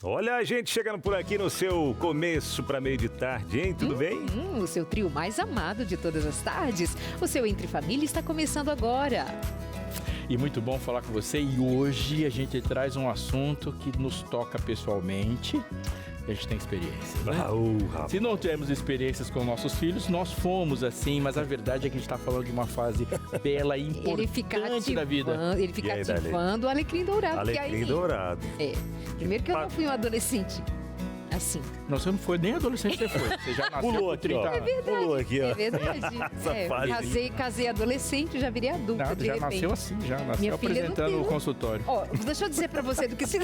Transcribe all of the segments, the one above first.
Olha a gente chegando por aqui no seu começo para meio de tarde, hein? Tudo bem? O seu trio mais amado de todas as tardes. O seu Entre Família está começando agora. E muito bom falar com você. E hoje a gente traz um assunto que nos toca pessoalmente. A gente tem experiências, né? Se não tivermos experiências com nossos filhos, nós fomos assim, mas a verdade é que a gente está falando de uma fase bela e importante da vida. Ele fica ativando o alecrim dourado. Alecrim dourado. Primeiro que eu não fui um adolescente assim. Não, você não foi nem adolescente, você foi. Você já nasceu Pulou com aqui, 30 ó. anos. É verdade. Pulou aqui, ó. É verdade. Casei adolescente, já virei adulta, Nada, de já repente. nasceu assim, já nasceu Minha filha apresentando não o tem, consultório. Ó, deixa eu dizer pra você do que se...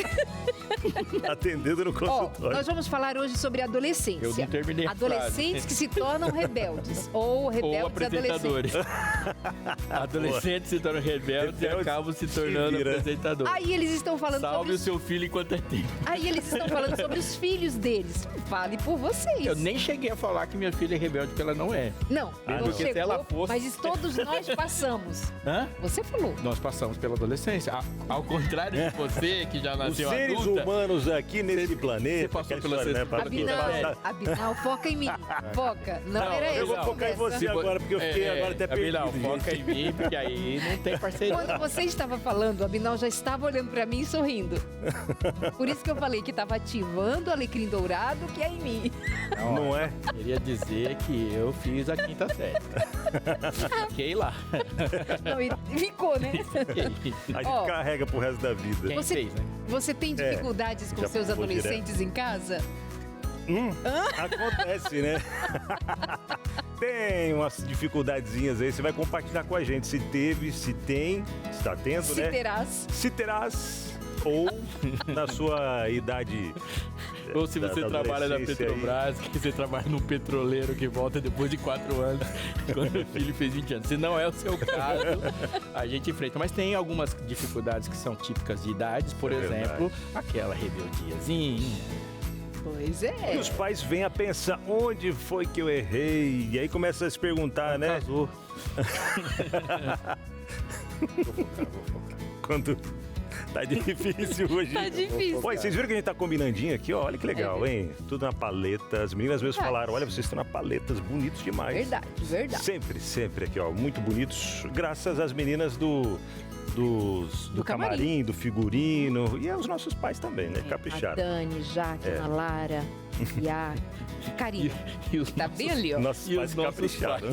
Atendendo no consultório. Nós vamos falar hoje sobre adolescência. Eu não terminei a Adolescentes frase. que se tornam rebeldes. Ou rebeldes Ou apresentadores. Adolescentes se tornam rebeldes e acabam se tornando apresentadores. Aí eles estão falando Salve sobre... o seu filho enquanto é tempo. Aí eles estão falando sobre os filhos deles. Fale por vocês. Eu nem cheguei a falar que minha filha é rebelde, porque ela não é. Não, não porque chegou, se ela fosse... mas todos nós passamos. Hã? Você falou. Nós passamos pela adolescência. Ao contrário de você, que já Os nasceu seres adulta, humanos aqui nesse planeta. você passou pela Abinal, foca em mim. Foca. Não era eu isso. vou focar em você agora, porque eu fiquei agora até perdido. Abinal, foca em mim, porque aí não tem parceria. Quando você estava falando, o Abinal já estava olhando pra mim e sorrindo. Por isso que eu falei que estava ativando o alecrim dourado que é em mim. Não é? Queria dizer que eu fiz a quinta série. Fiquei lá. Não, e ficou, né? A gente carrega pro resto da vida. Quem fez, né? Você tem dificuldades com já seus pulou adolescentes em casa? Acontece, né? Tem umas dificuldadezinhas aí, você vai compartilhar com a gente se teve, se tem, se tá tendo, Se né? terás. Se terás, ou na sua idade. Ou se você trabalha na adolescência Petrobras, que você trabalha num petroleiro que volta depois de 4 anos, quando o filho fez 20 anos. Se não é o seu caso, a gente enfrenta. Mas tem algumas dificuldades que são típicas de idades, por exemplo, aquela rebeldiazinha. Pois é. E os pais vêm a pensar, onde foi que eu errei? E aí começa a se perguntar, né? Casou. Vou focar. Quando... Tá difícil hoje. Tá difícil. Olha, vocês viram que a gente tá combinandinho aqui, ó? Olha que legal, hein? Tudo na paleta. As meninas mesmo falaram, olha, vocês estão na paletas, bonitos demais. Verdade. Sempre aqui, ó, muito bonitos. Graças às meninas do camarim, do figurino. E aos nossos pais também, né? Capricharam. A Dani, Jaque, Ana Lara, Iá, Karina. Tá bem ali, ó. Nossos pais capricharam.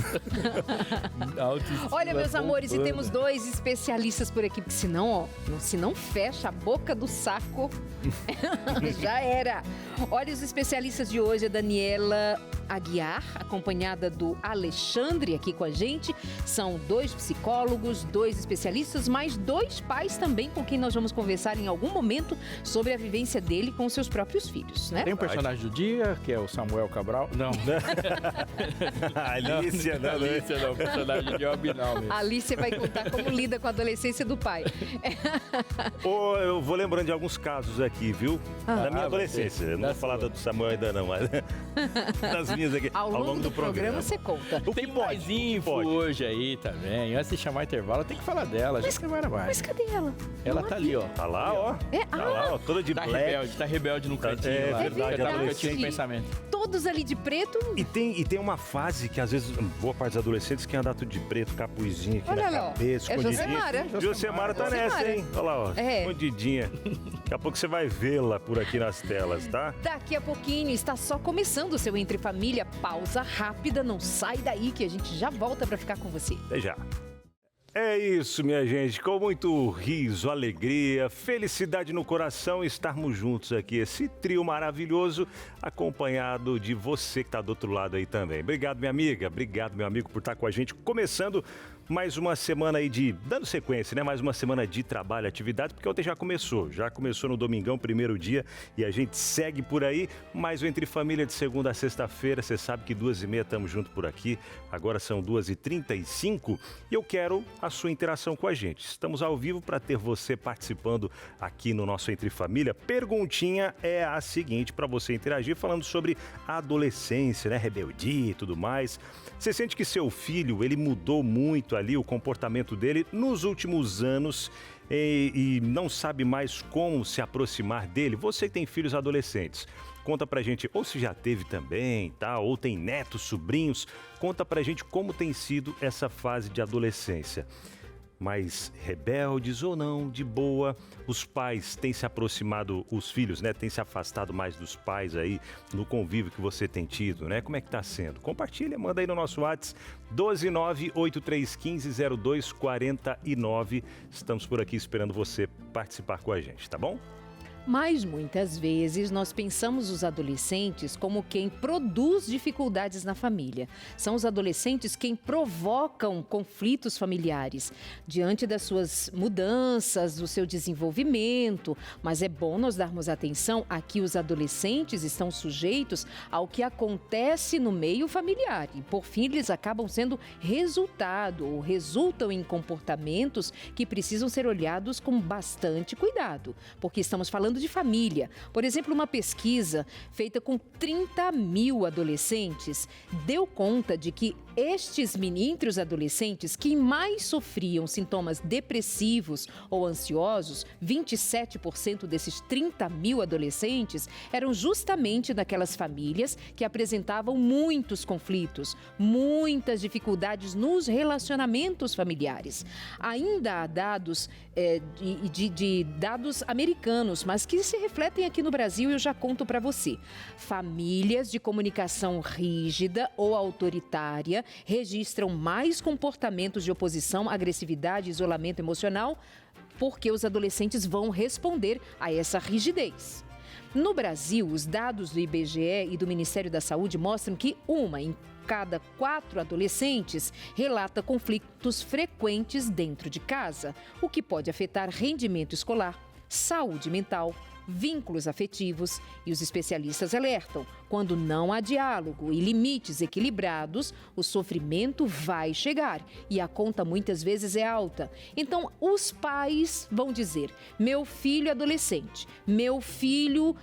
Olha, meus amores, e temos 2 especialistas por aqui, porque senão, ó, se não fecha a boca do saco, já era. Olha, os especialistas de hoje, a Daniela Aguiar, acompanhada do Alexandre aqui com a gente. São 2 psicólogos, 2 especialistas, mais 2 pais também com quem nós vamos conversar em algum momento sobre a vivência dele com seus próprios filhos, né? Tem um personagem do dia, que é o Samuel Cabral. Não. Alicia, não. Alicia não, o personagem de Abinal mesmo. A Alicia vai contar como lida com a adolescência do pai. Eu vou lembrando de alguns casos aqui, viu? Da minha adolescência. Eu não vou falar do Samuel ainda não, mas das minhas aqui. Ao longo do programa você conta. Tem mais info hoje aí também. Antes de chamar intervalo, tem que falar dela. A gente demora mais. Mas cadê ela? Ela tá ali, ó. Tá lá, ó. Tá lá, ó, toda de black. Tá rebelde no cantinho lá. Verdade, Tá no cantinho de pensamento. Todos ali de preto. E tem uma fase que, às vezes, boa parte dos adolescentes quer andar tudo de preto, capuzinho aqui Olha na lá, cabeça, é escondidinha. Josemara. Josemara tá nessa, hein? Olha lá, ó. É. Escondidinha. Daqui a pouco você vai vê-la por aqui nas telas, tá? Daqui a pouquinho está só começando o seu Entre Família. Pausa rápida, não sai daí que a gente já volta para ficar com você. Até já. É isso, minha gente, com muito riso, alegria, felicidade no coração, estarmos juntos aqui, esse trio maravilhoso, acompanhado de você que está do outro lado aí também. Obrigado, minha amiga, obrigado, meu amigo, por estar com a gente, começando mais uma semana aí dando sequência, né? Mais uma semana de trabalho, atividade, porque ontem já começou no domingão, primeiro dia, e a gente segue por aí, mais o Entre Família de segunda a sexta-feira, você sabe que 2h30 estamos juntos por aqui, agora são 2h35, e eu quero a sua interação com a gente. Estamos ao vivo para ter você participando aqui no nosso Entre Família. Perguntinha é a seguinte, para você interagir, falando sobre a adolescência, né? Rebeldia e tudo mais. Você sente que seu filho, ele mudou muito ali, o comportamento dele nos últimos anos, e não sabe mais como se aproximar dele? Você que tem filhos adolescentes, conta pra gente, ou se já teve também, tá? Ou tem netos, sobrinhos, conta pra gente como tem sido essa fase de adolescência. Mais rebeldes ou não, de boa, os pais têm se aproximado, os filhos, né, têm se afastado mais dos pais aí no convívio que você tem tido, né? Como é que tá sendo? Compartilha, manda aí no nosso WhatsApp 12983150249. Estamos por aqui esperando você participar com a gente, tá bom? Mas muitas vezes nós pensamos os adolescentes como quem produz dificuldades na família. São os adolescentes quem provocam conflitos familiares diante das suas mudanças, do seu desenvolvimento. Mas é bom nós darmos atenção a que os adolescentes estão sujeitos ao que acontece no meio familiar. E por fim eles acabam sendo resultado ou resultam em comportamentos que precisam ser olhados com bastante cuidado. Porque estamos falando de família. Por exemplo, uma pesquisa feita com 30 mil adolescentes deu conta de que entre os adolescentes que mais sofriam sintomas depressivos ou ansiosos, 27% desses 30 mil adolescentes eram justamente daquelas famílias que apresentavam muitos conflitos, muitas dificuldades nos relacionamentos familiares. Ainda há dados de dados americanos, mas que se refletem aqui no Brasil e eu já conto para você. Famílias de comunicação rígida ou autoritária registram mais comportamentos de oposição, agressividade e isolamento emocional porque os adolescentes vão responder a essa rigidez. No Brasil, os dados do IBGE e do Ministério da Saúde mostram que uma em cada 4 adolescentes relata conflitos frequentes dentro de casa, o que pode afetar rendimento escolar, saúde mental, vínculos afetivos, e os especialistas alertam: quando não há diálogo e limites equilibrados, o sofrimento vai chegar e a conta muitas vezes é alta. Então, os pais vão dizer: meu filho é adolescente, meu filho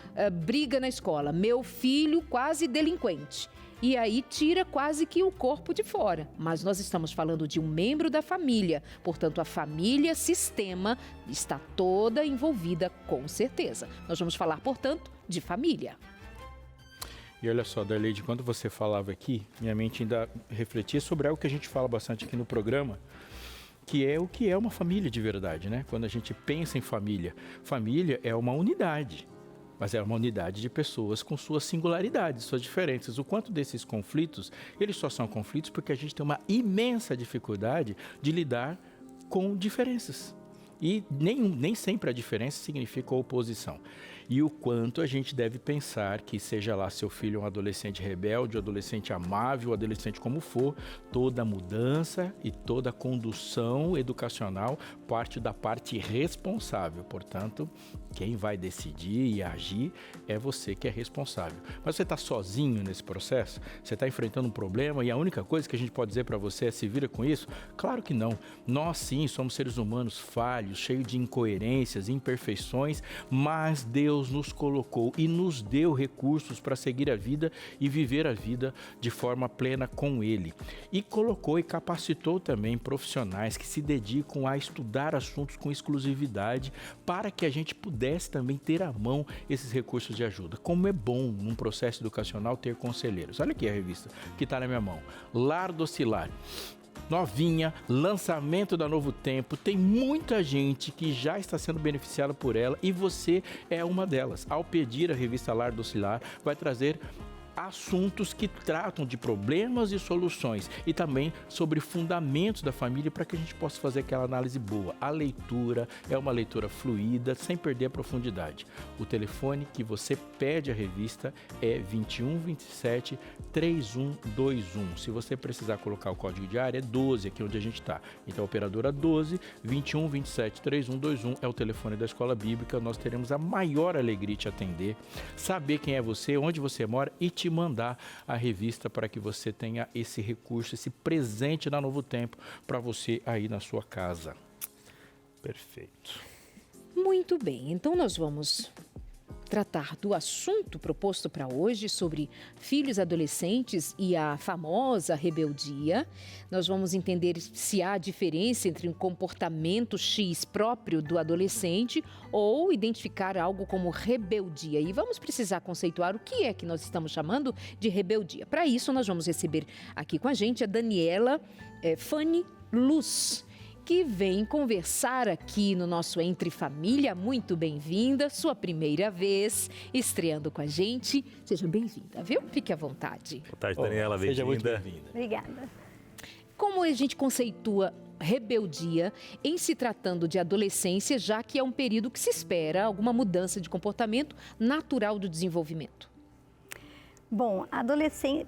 briga na escola, meu filho quase delinquente. E aí tira quase que o corpo de fora. Mas nós estamos falando de um membro da família. Portanto, a família, sistema, está toda envolvida com certeza. Nós vamos falar, portanto, de família. E olha só, Darleide, quando você falava aqui, minha mente ainda refletia sobre algo que a gente fala bastante aqui no programa, que é o que é uma família de verdade, né? Quando a gente pensa em família, família é uma unidade. Mas é uma unidade de pessoas com suas singularidades, suas diferenças. O quanto desses conflitos, eles só são conflitos porque a gente tem uma imensa dificuldade de lidar com diferenças. E nem sempre a diferença significa oposição. E o quanto a gente deve pensar que, seja lá seu filho um adolescente rebelde, um adolescente amável, um adolescente como for, toda mudança e toda condução educacional parte da parte responsável. Portanto, quem vai decidir e agir é você que é responsável. Mas você está sozinho nesse processo? Você está enfrentando um problema e a única coisa que a gente pode dizer para você é: se vira com isso? Claro que não. Nós sim somos seres humanos falhos, cheios de incoerências, imperfeições, mas Deus nos colocou e nos deu recursos para seguir a vida e viver a vida de forma plena com Ele. E colocou e capacitou também profissionais que se dedicam a estudar assuntos com exclusividade para que a gente pudesse também ter à mão esses recursos de ajuda. Como é bom num processo educacional ter conselheiros. Olha aqui a revista que está na minha mão. Lar Docilar. Novinha, lançamento da Novo Tempo, tem muita gente que já está sendo beneficiada por ela e você é uma delas. Ao pedir a revista Lar Docilar, vai trazer assuntos que tratam de problemas e soluções e também sobre fundamentos da família para que a gente possa fazer aquela análise boa. A leitura é uma leitura fluida, sem perder a profundidade. O telefone que você pede a revista é 21 27 3121. Se você precisar colocar o código de área, é 12, aqui onde a gente está. Então, a operadora 12 21 27 3121 é o telefone da Escola Bíblica. Nós teremos a maior alegria de te atender, saber quem é você, onde você mora e te mandar a revista para que você tenha esse recurso, esse presente da Novo Tempo para você aí na sua casa. Perfeito. Muito bem, então nós vamos tratar do assunto proposto para hoje sobre filhos adolescentes e a famosa rebeldia. Nós vamos entender se há diferença entre um comportamento X próprio do adolescente ou identificar algo como rebeldia. E vamos precisar conceituar o que é que nós estamos chamando de rebeldia. Para isso, nós vamos receber aqui com a gente a Daniela Fanny Luz, que vem conversar aqui no nosso Entre Família. Muito bem-vinda, sua primeira vez estreando com a gente. Seja bem-vinda, viu? Fique à vontade. Boa tarde, Daniela. Seja muito bem-vinda. bem-vinda. Obrigada. Como a gente conceitua rebeldia em se tratando de adolescência, já que é um período que se espera alguma mudança de comportamento natural do desenvolvimento? Bom,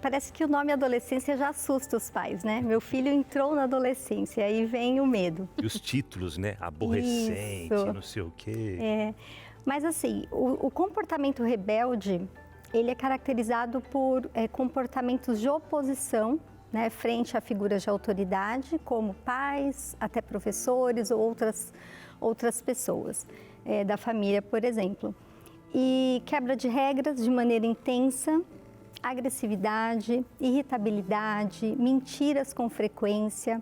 parece que o nome adolescência já assusta os pais, né? Meu filho entrou na adolescência, aí vem o medo. E os títulos, né? Aborrecente, Isso. não sei o quê. Mas assim, o comportamento rebelde, ele é caracterizado por comportamentos de oposição, né? Frente a figuras de autoridade, como pais, até professores ou outras pessoas da família, por exemplo. E quebra de regras de maneira intensa, agressividade, irritabilidade, mentiras com frequência.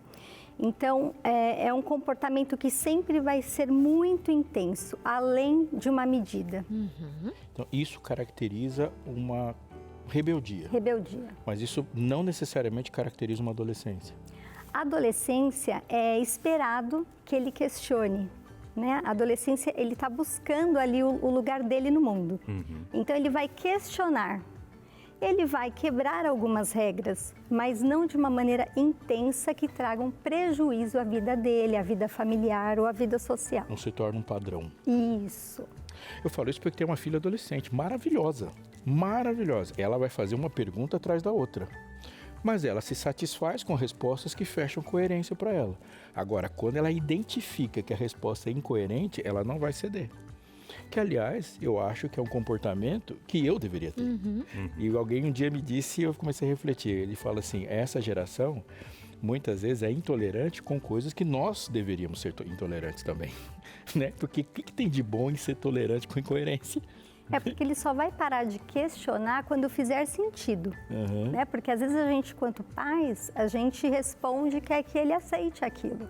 Então, é um comportamento que sempre vai ser muito intenso, além de uma medida. Uhum. Então, isso caracteriza uma rebeldia. Rebeldia. Mas isso não necessariamente caracteriza uma adolescência. A adolescência é esperado que ele questione, né? A adolescência, ele está buscando ali o lugar dele no mundo. Uhum. Então, ele vai questionar. Ele vai quebrar algumas regras, mas não de uma maneira intensa que traga um prejuízo à vida dele, à vida familiar ou à vida social. Não se torna um padrão. Isso. Eu falo isso porque tem uma filha adolescente maravilhosa, maravilhosa. Ela vai fazer uma pergunta atrás da outra, mas ela se satisfaz com respostas que fecham coerência para ela. Agora, quando ela identifica que a resposta é incoerente, ela não vai ceder. Que, aliás, eu acho que é um comportamento que eu deveria ter. Uhum. E alguém um dia me disse e eu comecei a refletir. Ele fala assim, essa geração muitas vezes é intolerante com coisas que nós deveríamos ser intolerantes também. Né? Porque o que tem de bom em ser tolerante com incoerência? É porque ele só vai parar de questionar quando fizer sentido, Uhum. né? Porque às vezes a gente, quanto pais, a gente responde que é que ele aceite aquilo.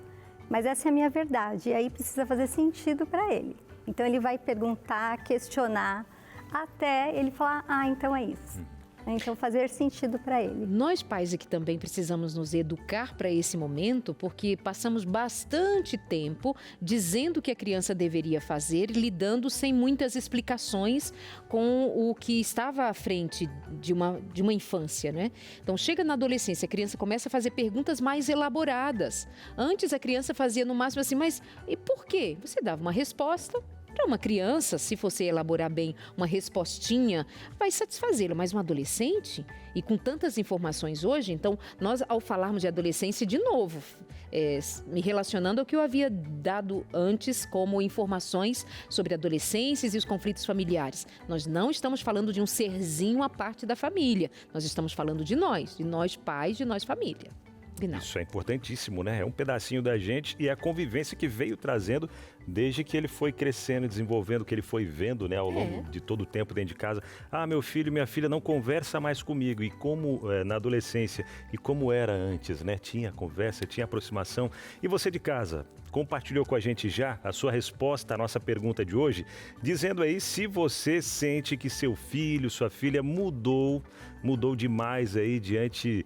Mas essa é a minha verdade, e aí precisa fazer sentido para ele. Então ele vai perguntar, questionar, até ele falar, então é isso. Então fazer sentido para ele. Nós pais aqui também precisamos nos educar para esse momento, porque passamos bastante tempo dizendo o que a criança deveria fazer e lidando sem muitas explicações com o que estava à frente de uma infância, né? Então chega na adolescência, a criança começa a fazer perguntas mais elaboradas. Antes a criança fazia no máximo assim, mas e por quê? Você dava uma resposta. Para uma criança, se você elaborar bem uma respostinha, vai satisfazê-lo. Mas um adolescente, e com tantas informações hoje, então, nós, ao falarmos de adolescência, de novo, me relacionando ao que eu havia dado antes como informações sobre adolescências e os conflitos familiares. Nós não estamos falando de um serzinho à parte da família. Nós estamos falando de nós pais, de nós família. Isso é importantíssimo, né? É um pedacinho da gente e a convivência que veio trazendo desde que ele foi crescendo e desenvolvendo, que ele foi vendo, né, ao longo de todo o tempo dentro de casa. Meu filho e minha filha não conversam mais comigo. E como na adolescência, e como era antes, né? Tinha conversa, tinha aproximação. E você de casa, compartilhou com a gente já a sua resposta à nossa pergunta de hoje, dizendo aí se você sente que seu filho, sua filha mudou demais aí diante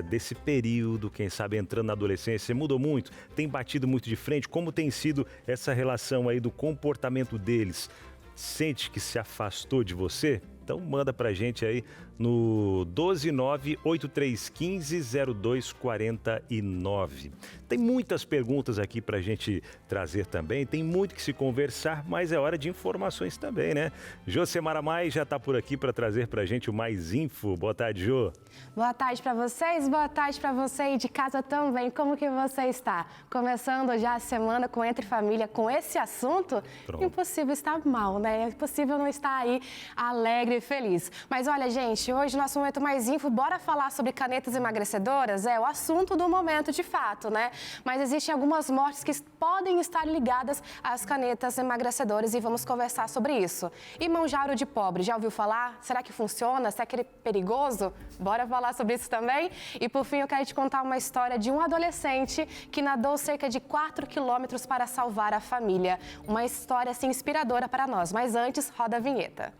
desse período, quem sabe entrando na adolescência, mudou muito, tem batido muito de frente, como tem sido essa relação aí do comportamento deles? Sente que se afastou de você? Então manda pra gente aí no 12983150249. Tem muitas perguntas aqui pra gente trazer também, tem muito que se conversar, mas é hora de informações também, né? Josemara Mai já tá por aqui para trazer pra gente o Mais Info. Boa tarde, Jô. Boa tarde para vocês, boa tarde para você aí de casa também. Como que você está? Começando já a semana com Entre Família, com esse assunto, Pronto. impossível estar mal, né? É impossível não estar aí alegre e feliz. Mas olha, gente, hoje nosso Momento Mais Info, bora falar sobre canetas emagrecedoras? É o assunto do momento, de fato, né? Mas existem algumas mortes que podem estar ligadas às canetas emagrecedoras e vamos conversar sobre isso. E manjaro de pobre, já ouviu falar? Será que funciona? Será que é perigoso? Bora falar sobre isso também? E por fim, eu quero te contar uma história de um adolescente que nadou cerca de 4 quilômetros para salvar a família. Uma história, assim, inspiradora para nós. Mas antes, roda a vinheta.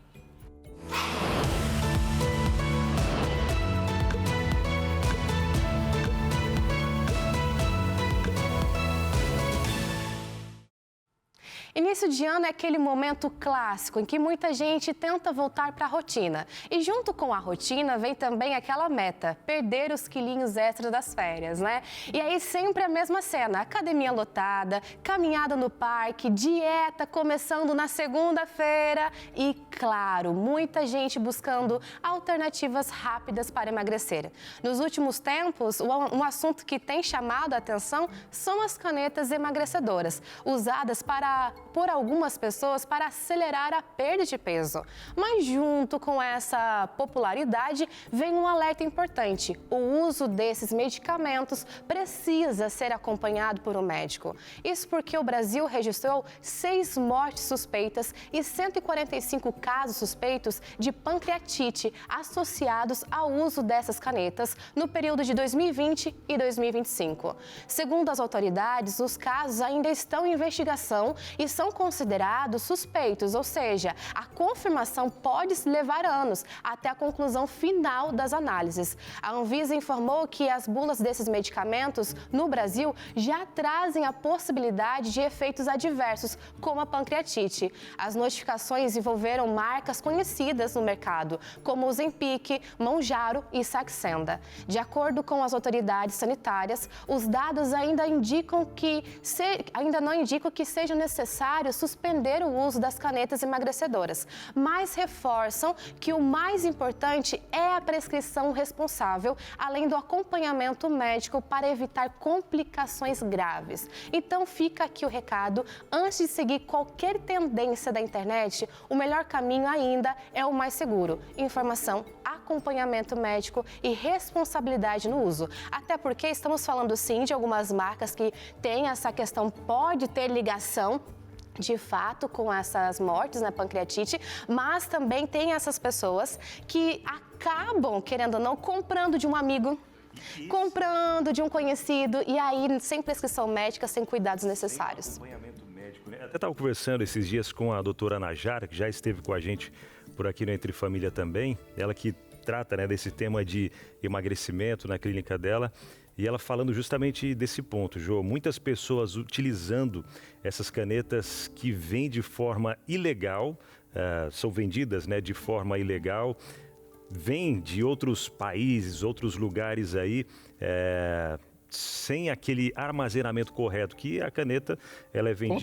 Início de ano é aquele momento clássico em que muita gente tenta voltar para a rotina. E junto com a rotina vem também aquela meta, perder os quilinhos extras das férias, né? E aí sempre a mesma cena, academia lotada, caminhada no parque, dieta começando na segunda-feira e, claro, muita gente buscando alternativas rápidas para emagrecer. Nos últimos tempos, um assunto que tem chamado a atenção são as canetas emagrecedoras, usadas por algumas pessoas para acelerar a perda de peso. Mas junto com essa popularidade vem um alerta importante. O uso desses medicamentos precisa ser acompanhado por um médico. Isso porque o Brasil registrou 6 mortes suspeitas e 145 casos suspeitos de pancreatite associados ao uso dessas canetas no período de 2020 e 2025. Segundo as autoridades, os casos ainda estão em investigação e são considerados suspeitos, ou seja, a confirmação pode levar anos até a conclusão final das análises. A Anvisa informou que as bulas desses medicamentos no Brasil já trazem a possibilidade de efeitos adversos, como a pancreatite. As notificações envolveram marcas conhecidas no mercado, como o Ozempic, Mounjaro e Saxenda. De acordo com as autoridades sanitárias, os dados ainda não indicam que seja necessário suspender o uso das canetas emagrecedoras, mas reforçam que o mais importante é a prescrição responsável, além do acompanhamento médico para evitar complicações graves. Então fica aqui o recado, antes de seguir qualquer tendência da internet, o melhor caminho ainda é o mais seguro: informação, acompanhamento médico e responsabilidade no uso. Até porque estamos falando sim de algumas marcas que têm essa questão, pode ter ligação de fato com essas mortes, né, pancreatite, mas também tem essas pessoas que acabam, querendo ou não, comprando de um amigo, comprando de um conhecido, e aí sem prescrição médica, sem cuidados necessários. Sem acompanhamento médico, né? Até estava conversando esses dias com a doutora Najara, que já esteve com a gente por aqui no Entre Família também, ela que trata, né, desse tema de emagrecimento na clínica dela. E ela falando justamente desse ponto, Jô, muitas pessoas utilizando essas canetas que vêm de forma ilegal, são vendidas, né, de forma ilegal, vêm de outros países, outros lugares aí, sem aquele armazenamento correto, que a caneta ela é vendida...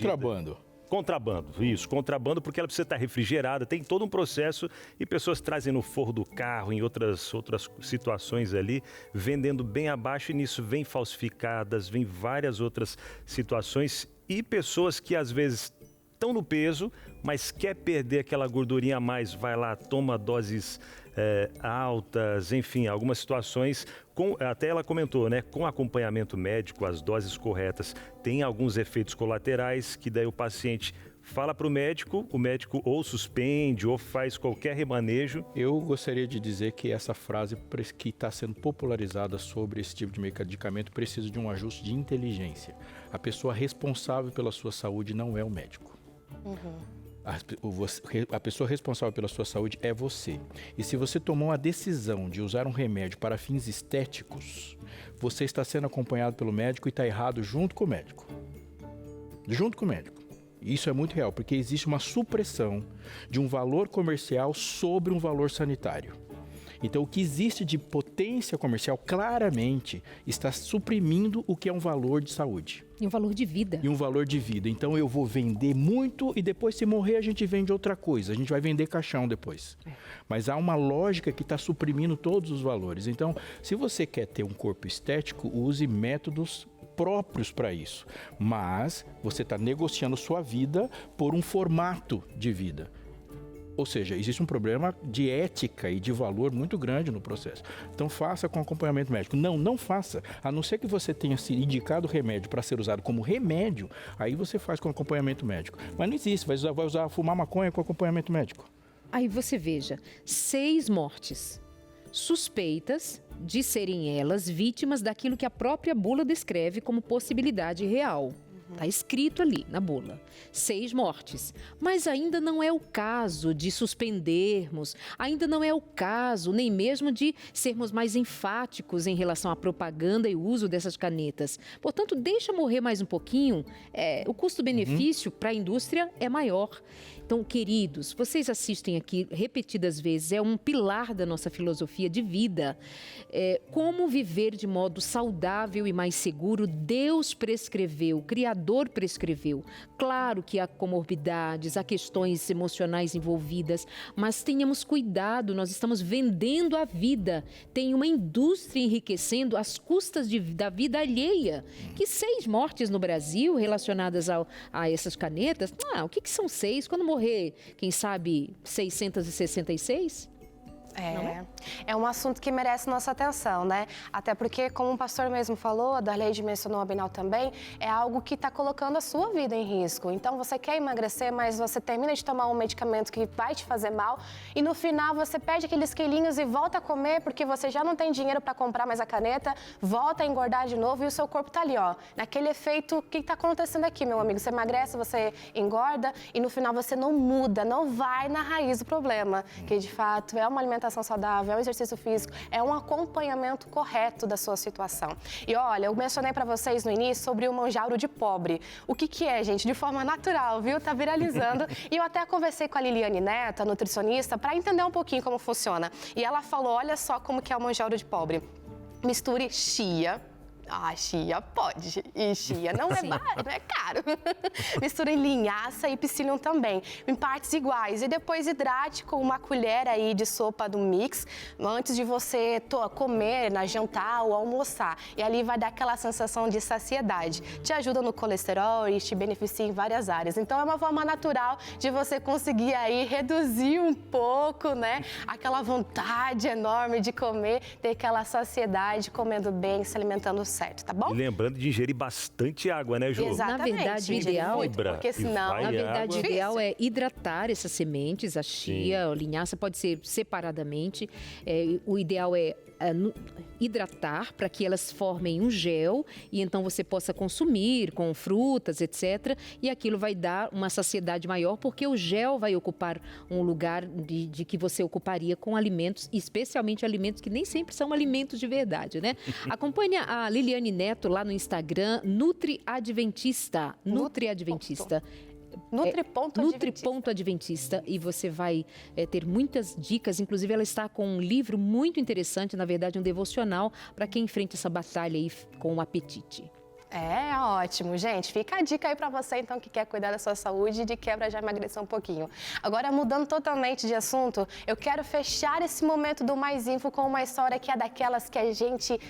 Contrabando, isso, contrabando, porque ela precisa estar refrigerada, tem todo um processo e pessoas trazem no forro do carro, em outras situações ali, vendendo bem abaixo, e nisso vem falsificadas, vem várias outras situações e pessoas que às vezes estão no peso, mas quer perder aquela gordurinha a mais, vai lá, toma doses altas, enfim, algumas situações, até ela comentou, né, com acompanhamento médico, as doses corretas, tem alguns efeitos colaterais que daí o paciente fala para o médico ou suspende ou faz qualquer remanejo. Eu gostaria de dizer que essa frase que está sendo popularizada sobre esse tipo de medicamento precisa de um ajuste de inteligência. A pessoa responsável pela sua saúde não é o médico. A pessoa responsável pela sua saúde é você. E se você tomou a decisão de usar um remédio para fins estéticos, você está sendo acompanhado pelo médico e está errado junto com o médico. Junto com o médico. Isso é muito real, porque existe uma supressão de um valor comercial sobre um valor sanitário. Então, o que existe de potência comercial claramente está suprimindo o que é um valor de saúde. E um valor de vida. E um valor de vida. Então, eu vou vender muito e depois, se morrer, a gente vende outra coisa. A gente vai vender caixão depois. Mas há uma lógica que está suprimindo todos os valores. Então, se você quer ter um corpo estético, use métodos próprios para isso. Mas você está negociando sua vida por um formato de vida. Ou seja, existe um problema de ética e de valor muito grande no processo. Então, faça com acompanhamento médico. Não faça. A não ser que você tenha se indicado remédio para ser usado como remédio, aí você faz com acompanhamento médico. Mas não existe, vai fumar maconha com acompanhamento médico. Aí você veja, 6 mortes suspeitas de serem elas vítimas daquilo que a própria bula descreve como possibilidade real. Está escrito ali na bula. 6 mortes. Mas ainda não é o caso de suspendermos, ainda não é o caso nem mesmo de sermos mais enfáticos em relação à propaganda e uso dessas canetas. Portanto, deixa morrer mais um pouquinho. O custo-benefício para a indústria é maior. Então, queridos, vocês assistem aqui repetidas vezes, é um pilar da nossa filosofia de vida. Como viver de modo saudável e mais seguro, Deus prescreveu, o Criador prescreveu. Claro que há comorbidades, há questões emocionais envolvidas, mas tenhamos cuidado, nós estamos vendendo a vida. Tem uma indústria enriquecendo às custas da vida alheia. Que 6 mortes no Brasil relacionadas a essas canetas, o que são 6? Quando morrer, quem sabe, 666? É um assunto que merece nossa atenção, né? Até porque, como o pastor mesmo falou, a Darleide mencionou a Binal também, é algo que está colocando a sua vida em risco. Então, você quer emagrecer, mas você termina de tomar um medicamento que vai te fazer mal e no final você perde aqueles quilinhos e volta a comer porque você já não tem dinheiro para comprar mais a caneta, volta a engordar de novo e o seu corpo está ali, naquele efeito. O que está acontecendo aqui, meu amigo? Você emagrece, você engorda e no final você não muda, não vai na raiz do problema, que de fato é uma alimentação saudável, é um exercício físico, é um acompanhamento correto da sua situação. E olha, eu mencionei para vocês no início sobre o manjauro de pobre. O que é, gente? De forma natural, viu? Tá viralizando. E eu até conversei com a Liliane Neto, a nutricionista, para entender um pouquinho como funciona. E ela falou, olha só como que é o manjauro de pobre. Misture chia. Chia pode. E chia não é barato, não é caro. Misture linhaça e psyllium também, em partes iguais. E depois hidrate com uma colher aí de sopa do mix, antes de você comer, jantar ou almoçar. E ali vai dar aquela sensação de saciedade. Te ajuda no colesterol e te beneficia em várias áreas. Então é uma forma natural de você conseguir aí reduzir um pouco, né? Aquela vontade enorme de comer, ter aquela saciedade, comendo bem, se alimentando certo, tá bom? E lembrando de ingerir bastante água, né, Ju? Exatamente. Na verdade, o ideal, porque senão... Na verdade, o ideal é hidratar essas sementes, a chia, a linhaça pode ser separadamente. O ideal é hidratar para que elas formem um gel e então você possa consumir com frutas, etc. E aquilo vai dar uma saciedade maior porque o gel vai ocupar um lugar de que você ocuparia com alimentos, especialmente alimentos que nem sempre são alimentos de verdade, né? Acompanhe a Liliane Neto lá no Instagram, Nutri-Adventista. Nutri-Adventista. Nutri.adventista e você vai ter muitas dicas, inclusive ela está com um livro muito interessante, na verdade um devocional para quem enfrenta essa batalha aí com o apetite. Ótimo, gente. Fica a dica aí pra você, então, que quer cuidar da sua saúde e de quebra já emagrecer um pouquinho. Agora, mudando totalmente de assunto, eu quero fechar esse momento do Mais Info com uma história que é daquelas que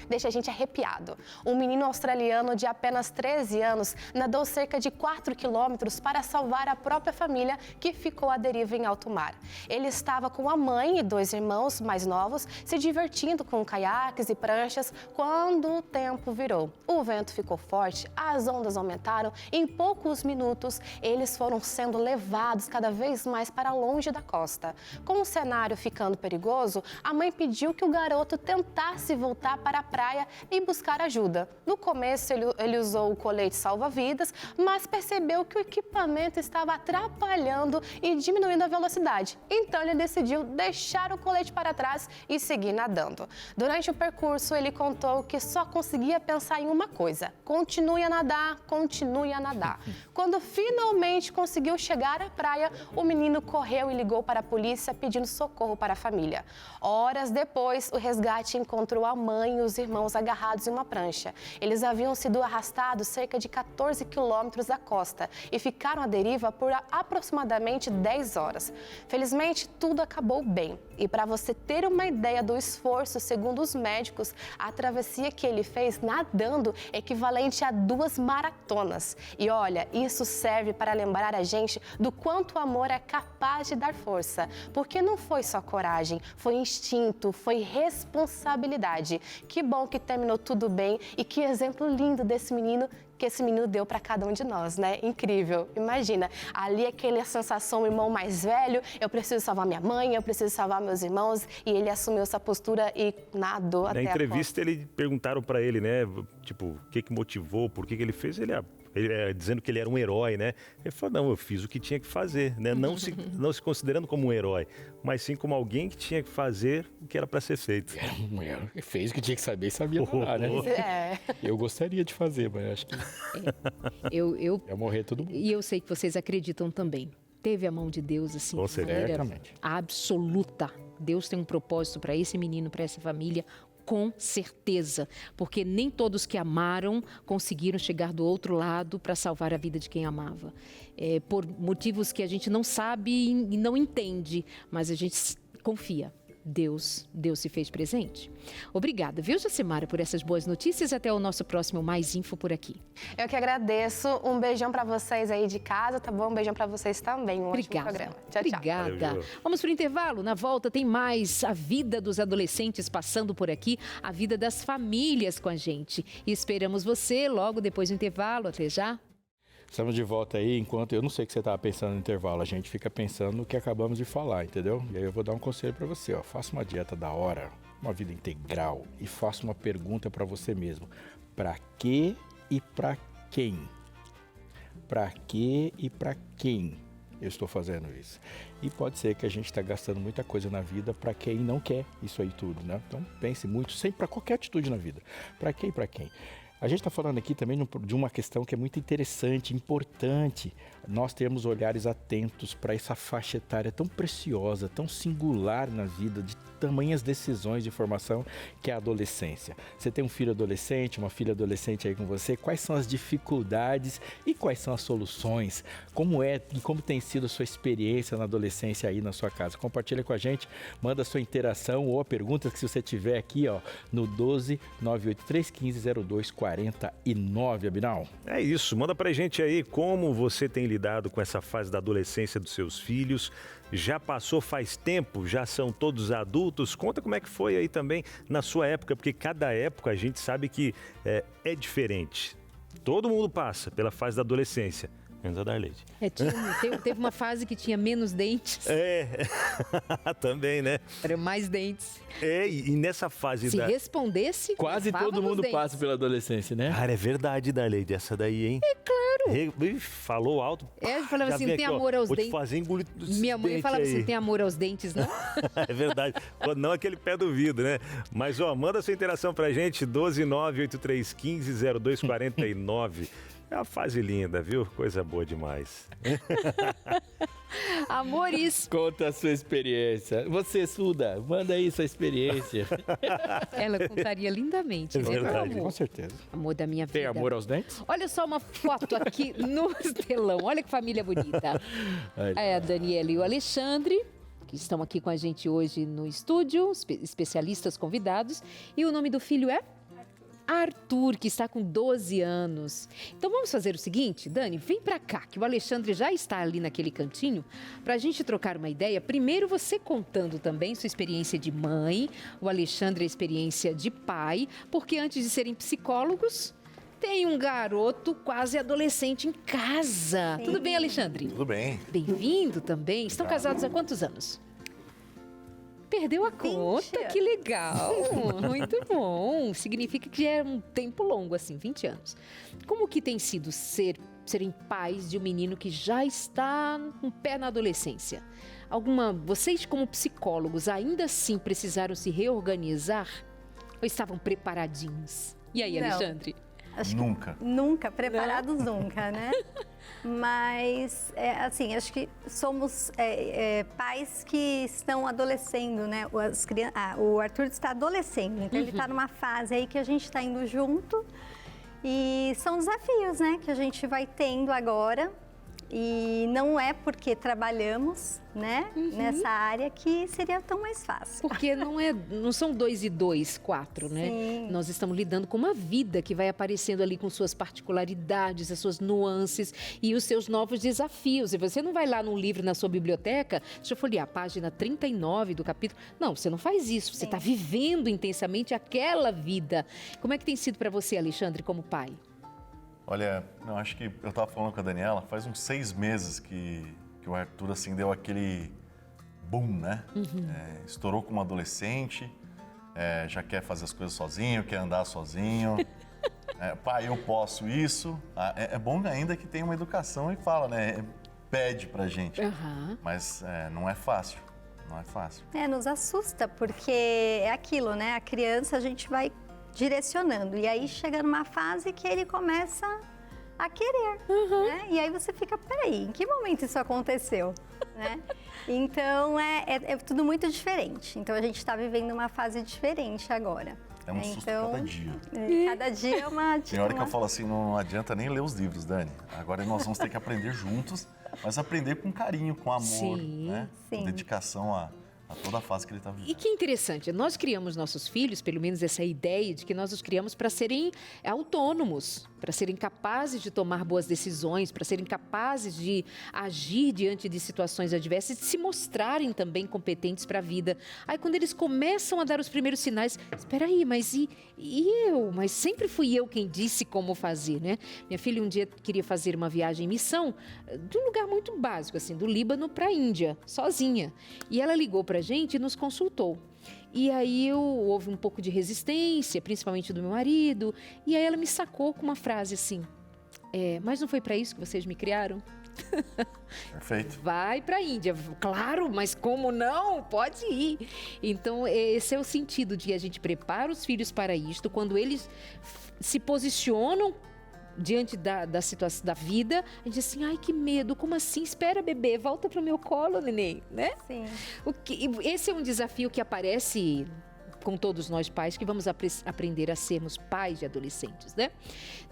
deixa a gente arrepiado. Um menino australiano de apenas 13 anos nadou cerca de 4 quilômetros para salvar a própria família que ficou à deriva em alto mar. Ele estava com a mãe e 2 irmãos mais novos se divertindo com caiaques e pranchas quando o tempo virou. O vento ficou forte, as ondas aumentaram e em poucos minutos eles foram sendo levados cada vez mais para longe da costa. Com o cenário ficando perigoso, a mãe pediu que o garoto tentasse voltar para a praia e buscar ajuda. No começo ele usou o colete salva-vidas, mas percebeu que o equipamento estava atrapalhando e diminuindo a velocidade. Então ele decidiu deixar o colete para trás e seguir nadando. Durante o percurso ele contou que só conseguia pensar em uma coisa: continue a nadar, continue a nadar. Quando finalmente conseguiu chegar à praia, o menino correu e ligou para a polícia pedindo socorro para a família. Horas depois, o resgate encontrou a mãe e os irmãos agarrados em uma prancha. Eles haviam sido arrastados cerca de 14 quilômetros da costa e ficaram à deriva por aproximadamente 10 horas. Felizmente, tudo acabou bem. E para você ter uma ideia do esforço, segundo os médicos, a travessia que ele fez nadando equivalente equivalente a 2 maratonas. E olha, isso serve para lembrar a gente do quanto o amor é capaz de dar força. Porque não foi só coragem, foi instinto, foi responsabilidade. Que bom que terminou tudo bem e que exemplo lindo desse menino que esse menino deu para cada um de nós, né? Incrível. Imagina, ali aquela sensação, o irmão mais velho, eu preciso salvar minha mãe, eu preciso salvar meus irmãos, e ele assumiu essa postura e nadou até a Na entrevista, perguntaram para ele, né, tipo, o que motivou, por que ele fez, ele dizendo que ele era um herói, né? Ele falou, não, eu fiz o que tinha que fazer, né? Não se considerando como um herói, mas sim como alguém que tinha que fazer o que era para ser feito. Ele fez o que tinha que saber e sabia falar, né? Eu gostaria de fazer, mas acho que Eu ia morrer todo mundo. E eu sei que vocês acreditam também. Teve a mão de Deus, assim, Com certeza. absoluta. Deus tem um propósito para esse menino, para essa família, com certeza. Porque nem todos que amaram conseguiram chegar do outro lado para salvar a vida de quem amava. Por motivos que a gente não sabe e não entende, mas a gente confia. Deus se fez presente. Obrigada, viu, Jacimara, por essas boas notícias. Até o nosso próximo Mais Info por aqui. Eu que agradeço. Um beijão para vocês aí de casa, tá bom? Um beijão para vocês também. Um ótimo programa. Tchau, tchau. Obrigada. Valeu. Vamos pro intervalo. Na volta tem mais a vida dos adolescentes passando por aqui, a vida das famílias com a gente. E esperamos você logo depois do intervalo. Até já. Estamos de volta aí, enquanto eu não sei o que você estava pensando no intervalo, a gente fica pensando no que acabamos de falar, entendeu? E aí eu vou dar um conselho para você, ó, faça uma dieta da hora, uma vida integral e faça uma pergunta para você mesmo. Para quê e para quem? Para quê e para quem eu estou fazendo isso? E pode ser que a gente está gastando muita coisa na vida para quem não quer isso aí tudo, né? Então pense muito, sempre para qualquer atitude na vida. Para quê e para quem? A gente está falando aqui também de uma questão que é muito interessante, importante. Nós temos olhares atentos para essa faixa etária tão preciosa, tão singular na vida, de tamanhas decisões de formação que é a adolescência. Você tem um filho adolescente, uma filha adolescente aí com você, quais são as dificuldades e quais são as soluções? Como é e como tem sido a sua experiência na adolescência aí na sua casa? Compartilha com a gente, manda a sua interação ou a pergunta que se você tiver aqui, ó, no 12 983 15 02 49, Abinal. É isso, manda pra gente aí como você tem lidado com essa fase da adolescência dos seus filhos. Já passou faz tempo? Já são todos adultos? Conta como é que foi aí também na sua época, porque cada época a gente sabe que é diferente. Todo mundo passa pela fase da adolescência. Menos a Darleide. Teve uma fase que tinha menos dentes. Também, né? Eram mais dentes. E nessa fase Se respondesse, quase todo mundo passa pela adolescência, né? Cara, é verdade, Darleide, essa daí, hein? É claro. Falou alto. Falava assim, tem amor aos dentes. Vou te fazer engolir Minha mãe falava assim, tem amor aos dentes, não? É verdade. Quando não, aquele pé do vidro, né? Mas, manda sua interação pra gente, 12983150249. É uma fase linda, viu? Coisa boa demais. Amores. Conta a sua experiência. Você, Suda, manda aí sua experiência. Ela contaria lindamente. É verdade. Amor. Com certeza. Amor da minha vida. Tem amor aos dentes? Olha só uma foto aqui no telão. Olha que família bonita. É a Daniela e o Alexandre, que estão aqui com a gente hoje no estúdio, especialistas convidados. E o nome do filho é? Arthur, que está com 12 anos. Então vamos fazer o seguinte, Dani, vem pra cá, que o Alexandre já está ali naquele cantinho, pra gente trocar uma ideia. Primeiro você contando também sua experiência de mãe, o Alexandre a experiência de pai, porque antes de serem psicólogos, tem um garoto quase adolescente em casa. Sim. Tudo bem, Alexandre? Tudo bem. Bem-vindo também. Estão casados há quantos anos? Perdeu a conta, que legal, muito bom, significa que é um tempo longo assim, 20 anos. Como que tem sido serem pais de um menino que já está com o pé na adolescência? Vocês como psicólogos ainda assim precisaram se reorganizar ou estavam preparadinhos? E aí, Alexandre? Nunca, preparados nunca, né? Mas, assim, acho que somos pais que estão adolescendo, né? O Arthur está adolescendo, então ele está numa fase aí que a gente está indo junto e são desafios, né? Que a gente vai tendo agora E não é porque trabalhamos, né, nessa área que seria tão mais fácil. Porque não são 2 e 2, 4, né? Sim. Nós estamos lidando com uma vida que vai aparecendo ali com suas particularidades, as suas nuances e os seus novos desafios. E você não vai lá num livro na sua biblioteca, deixa eu folhear a página 39 do capítulo. Não, você não faz isso. Você está vivendo intensamente aquela vida. Como é que tem sido para você, Alexandre, como pai? Olha, eu acho que eu estava falando com a Daniela, faz uns 6 meses que o Arthur, assim, deu aquele boom, né? Estourou como adolescente, já quer fazer as coisas sozinho, quer andar sozinho. Pai, eu posso isso. É bom ainda que tem uma educação e fala, né? Pede pra gente. Mas não é fácil, não é fácil. Nos assusta, porque é aquilo, né? A criança a gente vai direcionando. E aí chega numa fase que ele começa a querer, né? E aí você fica, peraí, em que momento isso aconteceu? Né? Então, é tudo muito diferente. Então, a gente está vivendo uma fase diferente agora. É um susto cada dia. Cada dia é uma... Tem hora que eu falo assim, não adianta nem ler os livros, Dani. Agora nós vamos ter que aprender juntos, mas aprender com carinho, com amor, né? Com dedicação a toda a fase que ele está vivendo. E que interessante, nós criamos nossos filhos, pelo menos essa ideia de que nós os criamos para serem autônomos, para serem capazes de tomar boas decisões, para serem capazes de agir diante de situações adversas e de se mostrarem também competentes para a vida. Aí quando eles começam a dar os primeiros sinais, espera aí, mas e eu? Mas sempre fui eu quem disse como fazer, né? Minha filha um dia queria fazer uma viagem em missão de um lugar muito básico, assim, do Líbano para a Índia, sozinha. E ela ligou para a gente e nos consultou. E aí houve um pouco de resistência, principalmente do meu marido. E aí ela me sacou com uma frase assim, mas não foi para isso que vocês me criaram? Perfeito. Vai para a Índia. Claro, mas como não? Pode ir. Então, esse é o sentido de a gente prepara os filhos para isto. Quando eles se posicionam diante da situação da vida, a gente diz assim, ai, que medo, como assim? Espera, bebê, volta pro meu colo, neném, né? Sim. Esse é um desafio que aparece com todos nós pais, que vamos aprender a sermos pais de adolescentes, né?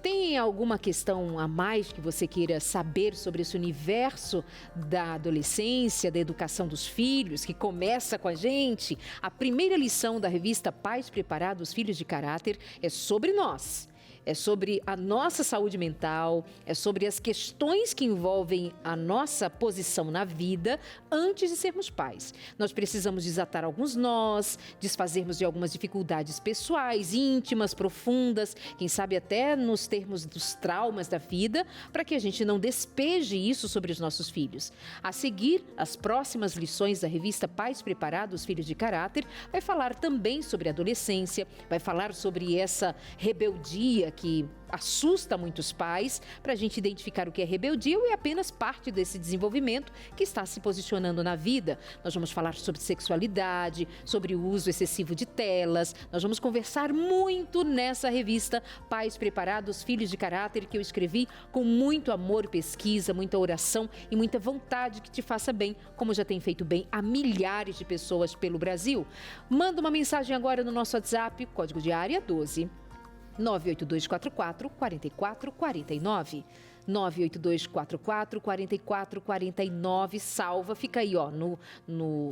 Tem alguma questão a mais que você queira saber sobre esse universo da adolescência, da educação dos filhos, que começa com a gente? A primeira lição da revista Pais Preparados, Filhos de Caráter, é sobre nós. É sobre a nossa saúde mental, é sobre as questões que envolvem a nossa posição na vida antes de sermos pais. Nós precisamos desatar alguns nós, desfazermos de algumas dificuldades pessoais, íntimas, profundas, quem sabe até nos termos dos traumas da vida, para que a gente não despeje isso sobre os nossos filhos. A seguir, as próximas lições da revista Pais Preparados, Filhos de Caráter, vai falar também sobre a adolescência, vai falar sobre essa rebeldia que assusta muitos pais, para a gente identificar o que é rebeldia e é apenas parte desse desenvolvimento que está se posicionando na vida. Nós vamos falar sobre sexualidade, sobre o uso excessivo de telas, nós vamos conversar muito nessa revista Pais Preparados, Filhos de Caráter, que eu escrevi com muito amor, pesquisa, muita oração e muita vontade que te faça bem, como já tem feito bem a milhares de pessoas pelo Brasil. Manda uma mensagem agora no nosso WhatsApp, código de área 12 98244 4449. 98244 4449. Salva, fica aí ó,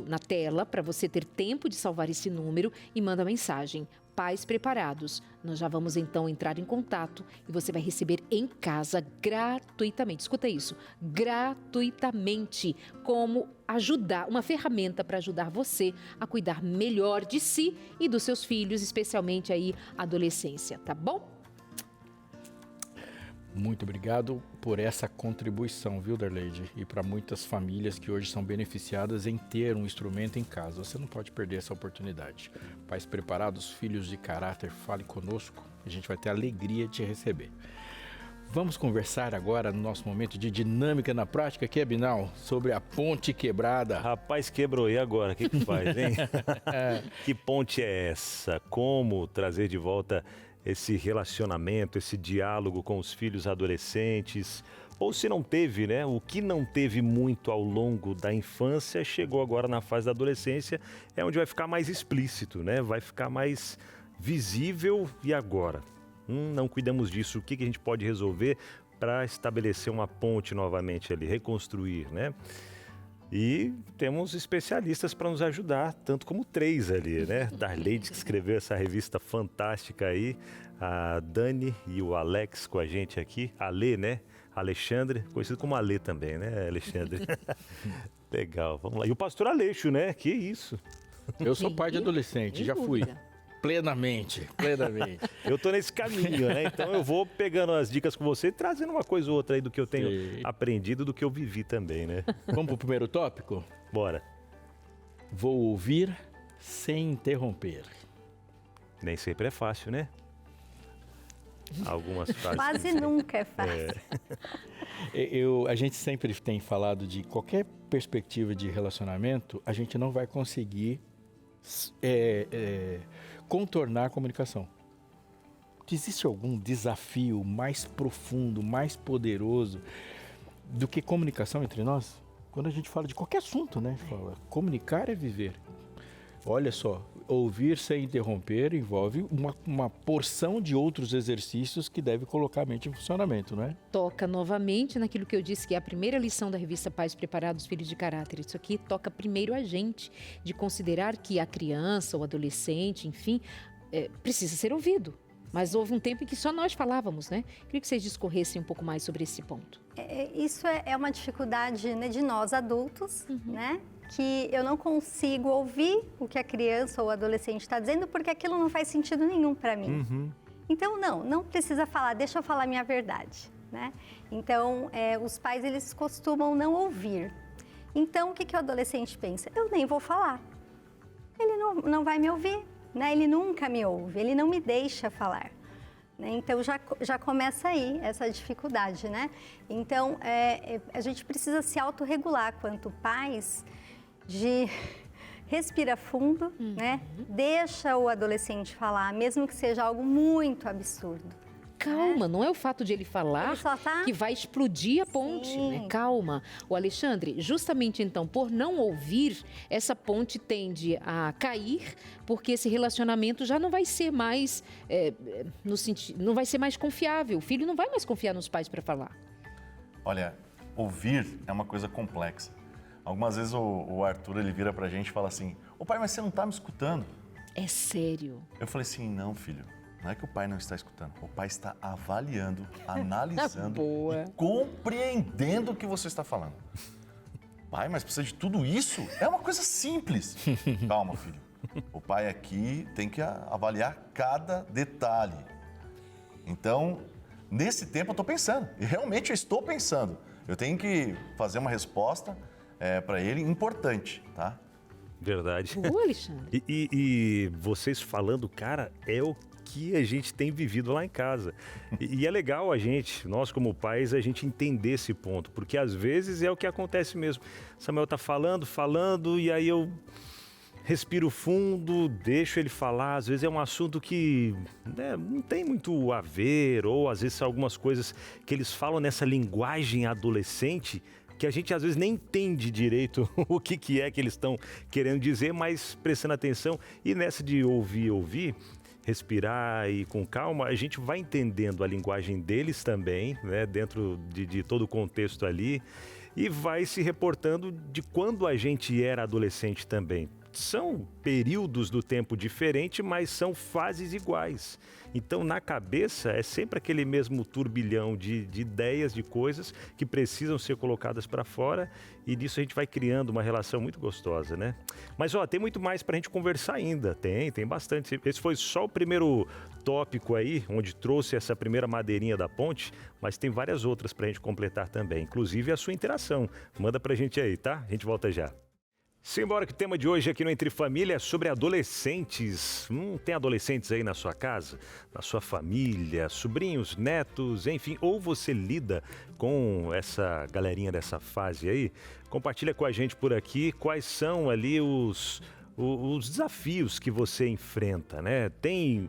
na tela para você ter tempo de salvar esse número e manda mensagem. Pais Preparados. Nós já vamos então entrar em contato e você vai receber em casa gratuitamente. Escuta isso, gratuitamente, como ajudar, uma ferramenta para ajudar você a cuidar melhor de si e dos seus filhos, especialmente aí a adolescência, tá bom? Muito obrigado por essa contribuição, viu, Darleide? E para muitas famílias que hoje são beneficiadas em ter um instrumento em casa. Você não pode perder essa oportunidade. Pais Preparados, Filhos de Caráter, fale conosco. A gente vai ter a alegria de te receber. Vamos conversar agora no nosso momento de dinâmica na prática, que é, Binal, sobre a ponte quebrada. Rapaz, quebrou. E agora? O que faz, hein? Que ponte é essa? Como trazer de volta esse relacionamento, esse diálogo com os filhos adolescentes? Ou se não teve, né? O que não teve muito ao longo da infância, chegou agora na fase da adolescência, é onde vai ficar mais explícito, né? Vai ficar mais visível. E agora? Não cuidamos disso. O que a gente pode resolver? para estabelecer uma ponte novamente ali, reconstruir, né? E temos especialistas para nos ajudar, tanto como 3 ali, né? Darleide, que escreveu essa revista fantástica aí, a Dani e o Alex com a gente aqui, Ale, né? Alexandre, conhecido como Ale também, né, Alexandre? Legal, vamos lá. E o pastor Aleixo, né? Que isso? Eu sou pai de adolescente, Sem já fui. dúvida. Plenamente. Eu tô nesse caminho, né? Então eu vou pegando as dicas com você e trazendo uma coisa ou outra aí do que eu tenho aprendido, do que eu vivi também, né? Vamos pro primeiro tópico? Bora. Vou ouvir sem interromper. Nem sempre é fácil, né? Algumas frases. Quase nunca é fácil. A gente sempre tem falado de qualquer perspectiva de relacionamento, a gente não vai conseguir contornar a comunicação. Existe algum desafio mais profundo, mais poderoso do que comunicação entre nós? Quando a gente fala de qualquer assunto, né? A gente fala, comunicar é viver. Olha só, ouvir sem interromper envolve uma porção de outros exercícios que deve colocar a mente em funcionamento, não é? Toca novamente naquilo que eu disse que é a primeira lição da revista Pais Preparados, Filhos de Caráter. Isso aqui toca primeiro a gente, de considerar que a criança, o adolescente, enfim, precisa ser ouvido. Mas houve um tempo em que só nós falávamos, né? Queria que vocês discorressem um pouco mais sobre esse ponto. Isso é uma dificuldade, né, de nós adultos, né? Que eu não consigo ouvir o que a criança ou o adolescente está dizendo porque aquilo não faz sentido nenhum para mim. Então, não precisa falar, deixa eu falar a minha verdade, né? Então, os pais, eles costumam não ouvir. Então, o que o adolescente pensa? Eu nem vou falar. Ele não vai me ouvir, né? Ele nunca me ouve, ele não me deixa falar. Então, já começa aí essa dificuldade, né? Então, a gente precisa se autorregular quanto pais, de respira fundo, né? Deixa o adolescente falar, mesmo que seja algo muito absurdo. Calma, não é o fato de ele falar Ele só tá... que vai explodir a ponte, né? Calma. O Alexandre, justamente então, por não ouvir, essa ponte tende a cair, porque esse relacionamento já não vai ser mais, não vai ser mais confiável. O filho não vai mais confiar nos pais para falar. Olha, ouvir é uma coisa complexa. Algumas vezes o Arthur, ele vira pra gente e fala assim, ô pai, mas você não tá me escutando? É sério. Eu falei assim, não, filho, não é que o pai não está escutando, o pai está avaliando, analisando e compreendendo o que você está falando. Pai, mas precisa de tudo isso? É uma coisa simples. Calma, filho. O pai aqui tem que avaliar cada detalhe. Então, nesse tempo eu estou pensando, e realmente eu estou pensando. Eu tenho que fazer uma resposta para ele importante, tá? Verdade. Alexandre. E vocês falando, cara, é o que a gente tem vivido lá em casa. E é legal nós como pais, a gente entender esse ponto, porque às vezes é o que acontece mesmo. Samuel tá falando, e aí eu respiro fundo, deixo ele falar. Às vezes é um assunto que não tem muito a ver, ou às vezes são algumas coisas que eles falam nessa linguagem adolescente, que a gente às vezes nem entende direito o que é que eles estão querendo dizer, mas prestando atenção. E nessa de ouvir, respirar e com calma, a gente vai entendendo a linguagem deles também, né, dentro de todo o contexto ali, e vai se reportando de quando a gente era adolescente também. São períodos do tempo diferentes, mas são fases iguais. Então, na cabeça, é sempre aquele mesmo turbilhão de ideias, de coisas que precisam ser colocadas para fora, e disso a gente vai criando uma relação muito gostosa, né? Mas, tem muito mais para a gente conversar ainda. Tem bastante. Esse foi só o primeiro tópico aí, onde trouxe essa primeira madeirinha da ponte, mas tem várias outras para a gente completar também, inclusive a sua interação. Manda para a gente aí, tá? A gente volta já. Simbora que o tema de hoje aqui no Entre Família é sobre adolescentes. Tem adolescentes aí na sua casa, na sua família, sobrinhos, netos, enfim, ou você lida com essa galerinha dessa fase aí? Compartilha com a gente por aqui quais são ali os desafios que você enfrenta, né? Tem,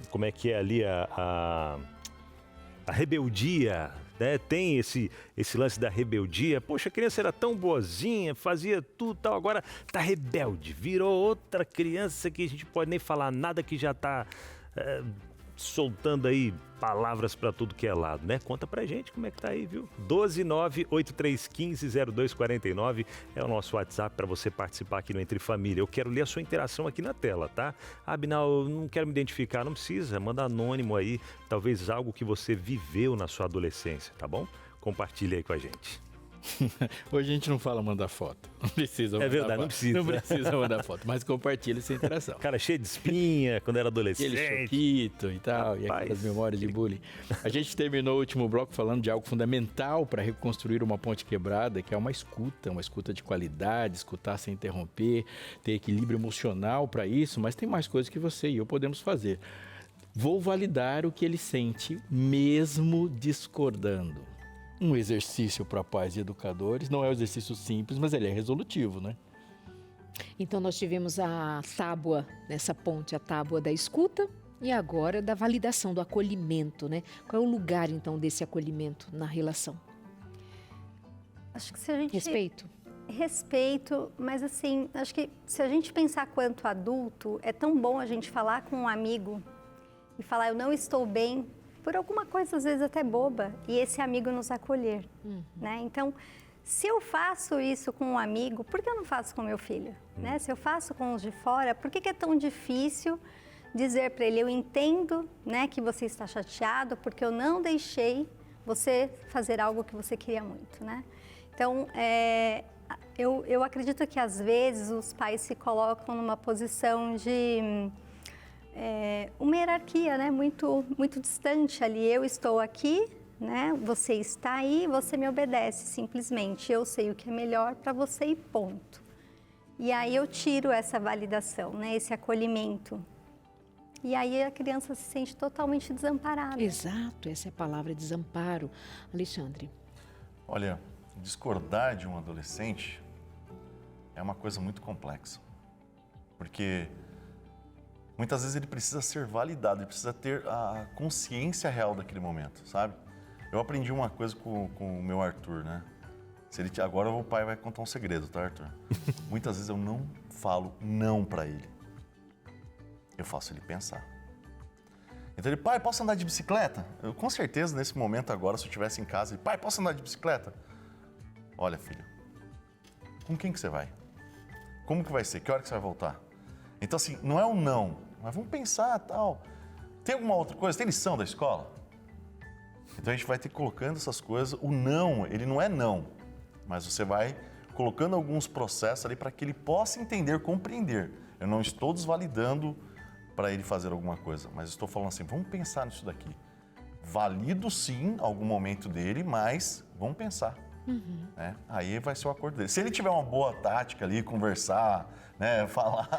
como é que é ali a rebeldia, né? Tem esse lance da rebeldia. Poxa, a criança era tão boazinha, fazia tudo tal, agora tá rebelde, virou outra criança que a gente pode nem falar nada, que já tá soltando aí palavras para tudo que é lado, né? Conta pra gente como é que tá aí, viu? 12983150249 é o nosso WhatsApp para você participar aqui no Entre Família. Eu quero ler a sua interação aqui na tela, tá? Binal, eu não quero me identificar, não precisa, manda anônimo aí, talvez algo que você viveu na sua adolescência, tá bom? Compartilha aí com a gente. Hoje a gente não fala mandar foto. Não precisa mandar verdade, foto. não precisa. Não precisa mandar foto, mas compartilha essa interação. Cara cheio de espinha, quando era adolescente. Aquele choquito e tal, Rapaz, e aquelas memórias de bullying. A gente terminou o último bloco falando de algo fundamental para reconstruir uma ponte quebrada, que é uma escuta de qualidade, escutar sem interromper, ter equilíbrio emocional para isso, mas tem mais coisas que você e eu podemos fazer. Vou validar o que ele sente, mesmo discordando. Um exercício para pais e educadores, não é um exercício simples, mas ele é resolutivo, né? Então nós tivemos a tábua nessa ponte, a tábua da escuta e agora da validação, do acolhimento, né? Qual é o lugar então desse acolhimento na relação? Acho que se a gente... Respeito, mas assim, acho que se a gente pensar quanto adulto, é tão bom a gente falar com um amigo e falar, eu não estou bem, por alguma coisa às vezes até boba, e esse amigo nos acolher, né? Então, se eu faço isso com um amigo, por que eu não faço com meu filho? Né? Se eu faço com os de fora, por que é tão difícil dizer para ele, eu entendo, né, que você está chateado, porque eu não deixei você fazer algo que você queria muito, né? Então, eu acredito que às vezes os pais se colocam numa posição de... uma hierarquia, né, muito distante ali. Eu estou aqui, né, você está aí, você me obedece simplesmente. Eu sei o que é melhor para você e ponto. E aí eu tiro essa validação, né, esse acolhimento. E aí a criança se sente totalmente desamparada. Exato, essa é a palavra, desamparo. Alexandre. Olha, discordar de um adolescente é uma coisa muito complexa. Porque... muitas vezes ele precisa ser validado, ele precisa ter a consciência real daquele momento, sabe? Eu aprendi uma coisa com o meu Arthur, né? Agora o pai vai contar um segredo, tá, Arthur? Muitas vezes eu não falo não pra ele. Eu faço ele pensar. Então ele, pai, posso andar de bicicleta? Eu, com certeza, nesse momento agora, se eu estivesse em casa, ele, pai, posso andar de bicicleta? Olha, filho, com quem que você vai? Como que vai ser? Que hora que você vai voltar? Então, assim, não é um não, mas vamos pensar, tal. Tem alguma outra coisa? Tem lição da escola? Então, a gente vai ter colocando essas coisas. O não, ele não é não, mas você vai colocando alguns processos ali para que ele possa entender, compreender. Eu não estou desvalidando para ele fazer alguma coisa, mas estou falando assim, vamos pensar nisso daqui. Valido, sim, algum momento dele, mas vamos pensar. Né? Aí vai ser o acordo dele. Se ele tiver uma boa tática ali, conversar, né, falar...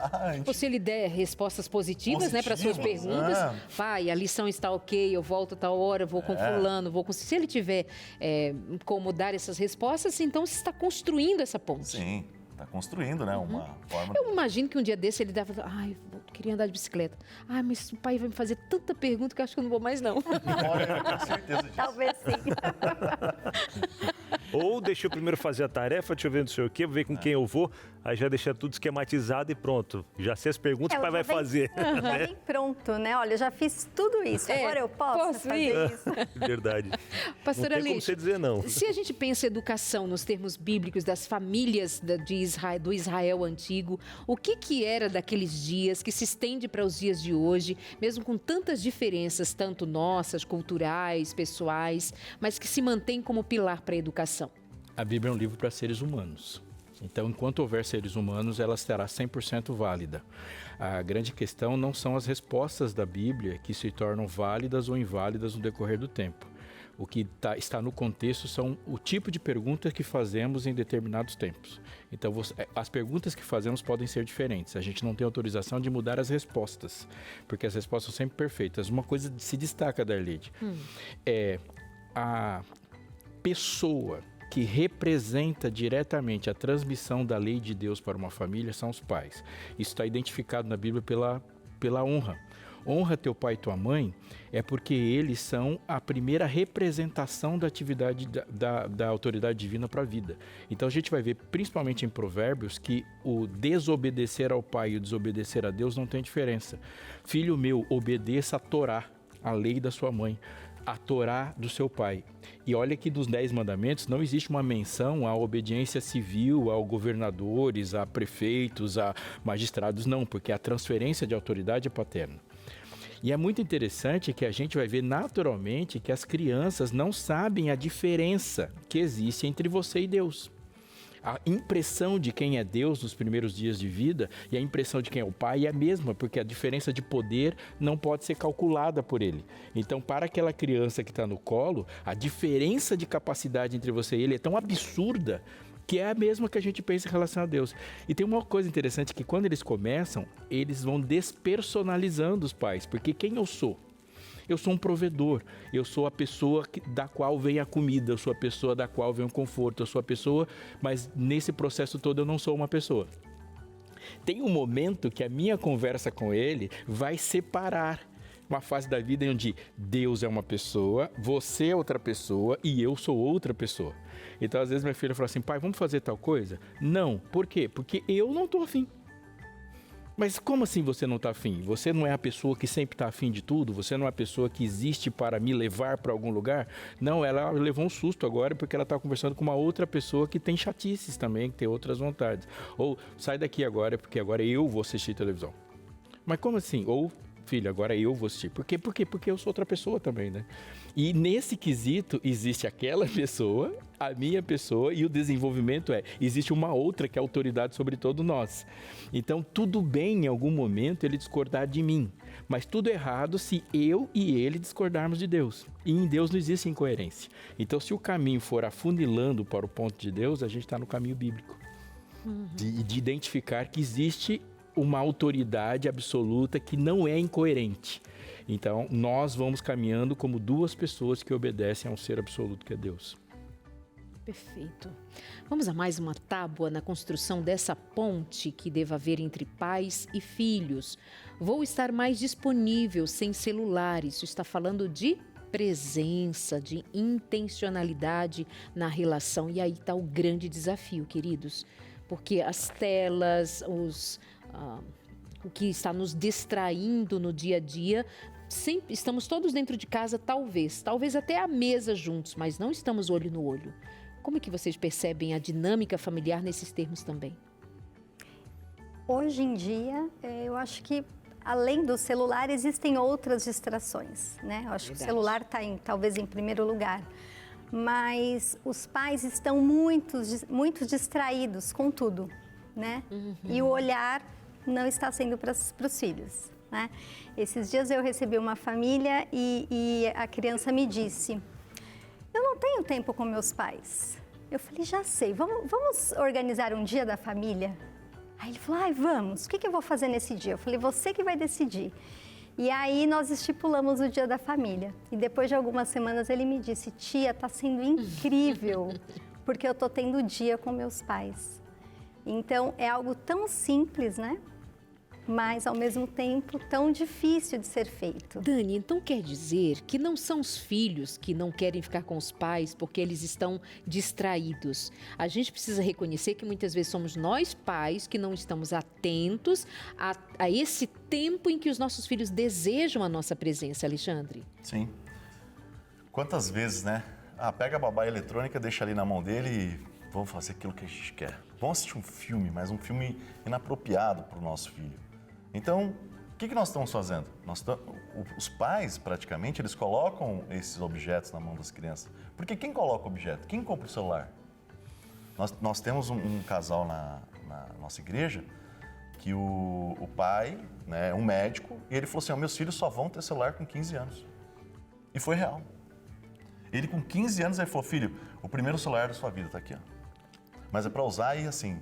Ou se ele der respostas positivas, né, para suas perguntas, pai, a lição está ok, eu volto a tal hora, vou com fulano, vou com... Se ele tiver como dar essas respostas, então você está construindo essa ponte. Sim, está construindo, né, uma forma... Eu imagino que um dia desse ele deve falar, ai, eu queria andar de bicicleta. Ai, mas o pai vai me fazer tanta pergunta que eu acho que eu não vou mais, não. Olha, eu tenho certeza disso. Talvez sim. Ou deixa eu primeiro fazer a tarefa, deixa eu ver não sei o quê, ver com quem eu vou, aí já deixa tudo esquematizado e pronto. Já sei as perguntas que o pai vai fazer. Já vem pronto, né? Olha, eu já fiz tudo isso, agora eu posso fazer isso. Verdade. Pastora não tem como Aleixo, você dizer não. Se a gente pensa em educação nos termos bíblicos das famílias do Israel antigo, o que era daqueles dias que se estende para os dias de hoje, mesmo com tantas diferenças, tanto nossas, culturais, pessoais, mas que se mantém como pilar para a educação? A Bíblia é um livro para seres humanos. Então, enquanto houver seres humanos, ela estará 100% válida. A grande questão não são as respostas da Bíblia que se tornam válidas ou inválidas no decorrer do tempo. O que está no contexto são o tipo de perguntas que fazemos em determinados tempos. Então, as perguntas que fazemos podem ser diferentes. A gente não tem autorização de mudar as respostas, porque as respostas são sempre perfeitas. Uma coisa se destaca, Darlide, é a pessoa que representa diretamente a transmissão da lei de Deus para uma família são os pais. Isso está identificado na Bíblia pela honra. Honra teu pai e tua mãe é porque eles são a primeira representação da atividade da autoridade divina para a vida. Então a gente vai ver, principalmente em Provérbios, que o desobedecer ao pai e o desobedecer a Deus não tem diferença. Filho meu, obedeça a Torá. a lei da sua mãe, a Torá do seu pai. E olha que dos 10 mandamentos não existe uma menção à obediência civil, a governadores, a prefeitos, a magistrados, não, porque a transferência de autoridade é paterna. E é muito interessante que a gente vai ver naturalmente que as crianças não sabem a diferença que existe entre você e Deus. A impressão de quem é Deus nos primeiros dias de vida e a impressão de quem é o pai é a mesma, porque a diferença de poder não pode ser calculada por ele. Então, para aquela criança que está no colo, a diferença de capacidade entre você e ele é tão absurda que é a mesma que a gente pensa em relação a Deus. E tem uma coisa interessante que quando eles começam, eles vão despersonalizando os pais, porque quem eu sou? Eu sou um provedor, eu sou a pessoa da qual vem a comida, eu sou a pessoa da qual vem o conforto, eu sou a pessoa, mas nesse processo todo eu não sou uma pessoa. Tem um momento que a minha conversa com ele vai separar uma fase da vida onde Deus é uma pessoa, você é outra pessoa e eu sou outra pessoa. Então às vezes minha filha fala assim, pai, vamos fazer tal coisa? Não, por quê? Porque eu não estou afim. Mas como assim você não está afim? Você não é a pessoa que sempre está afim de tudo? Você não é a pessoa que existe para me levar para algum lugar? Não, ela levou um susto agora porque ela está conversando com uma outra pessoa que tem chatices também, que tem outras vontades. Ou, sai daqui agora porque agora eu vou assistir televisão. Mas como assim? Ou, filho, agora eu vou assistir. Por quê? Porque eu sou outra pessoa também, né? E nesse quesito existe aquela pessoa, a minha pessoa, e o desenvolvimento existe uma outra que é autoridade sobre todos nós. Então, tudo bem em algum momento ele discordar de mim, mas tudo errado se eu e ele discordarmos de Deus. E em Deus não existe incoerência. Então, se o caminho for afunilando para o ponto de Deus, a gente está no caminho bíblico. De identificar que existe uma autoridade absoluta que não é incoerente. Então, nós vamos caminhando como duas pessoas que obedecem a um ser absoluto que é Deus. Perfeito. Vamos a mais uma tábua na construção dessa ponte que deva haver entre pais e filhos. Vou estar mais disponível sem celular. Isso está falando de presença, de intencionalidade na relação. E aí está o grande desafio, queridos. Porque as telas, o que está nos distraindo no dia a dia, sempre estamos todos dentro de casa, talvez até à mesa juntos, mas não estamos olho no olho. Como é que vocês percebem a dinâmica familiar nesses termos também? Hoje em dia, eu acho que além do celular existem outras distrações, né? Eu acho que o celular está talvez em primeiro lugar. Mas os pais estão muito distraídos com tudo, né? E o olhar não está sendo para os filhos, né? Esses dias eu recebi uma família e a criança me disse, eu não tenho tempo com meus pais. Eu falei, já sei, vamos organizar um dia da família? Aí ele falou, vamos, o que eu vou fazer nesse dia? Eu falei, você que vai decidir. E aí nós estipulamos o dia da família. E depois de algumas semanas ele me disse, tia, está sendo incrível, porque eu estou tendo dia com meus pais. Então é algo tão simples, né? Mas ao mesmo tempo tão difícil de ser feito. Dani, então quer dizer que não são os filhos que não querem ficar com os pais porque eles estão distraídos. A gente precisa reconhecer que muitas vezes somos nós pais que não estamos atentos a esse tempo em que os nossos filhos desejam a nossa presença, Alexandre. Sim. Quantas vezes, né? Pega a babá eletrônica, deixa ali na mão dele e vamos fazer aquilo que a gente quer. Vamos assistir um filme, mas um filme inapropriado para o nosso filho. Então, o que nós estamos fazendo? Os pais, praticamente, eles colocam esses objetos na mão das crianças. Porque quem coloca o objeto? Quem compra o celular? Nós temos um casal na nossa igreja que o pai, né, é um médico, e ele falou assim, meus filhos só vão ter celular com 15 anos. E foi real. Ele com 15 anos, ele falou, filho, o primeiro celular da sua vida está aqui, ó. Mas é para usar e assim,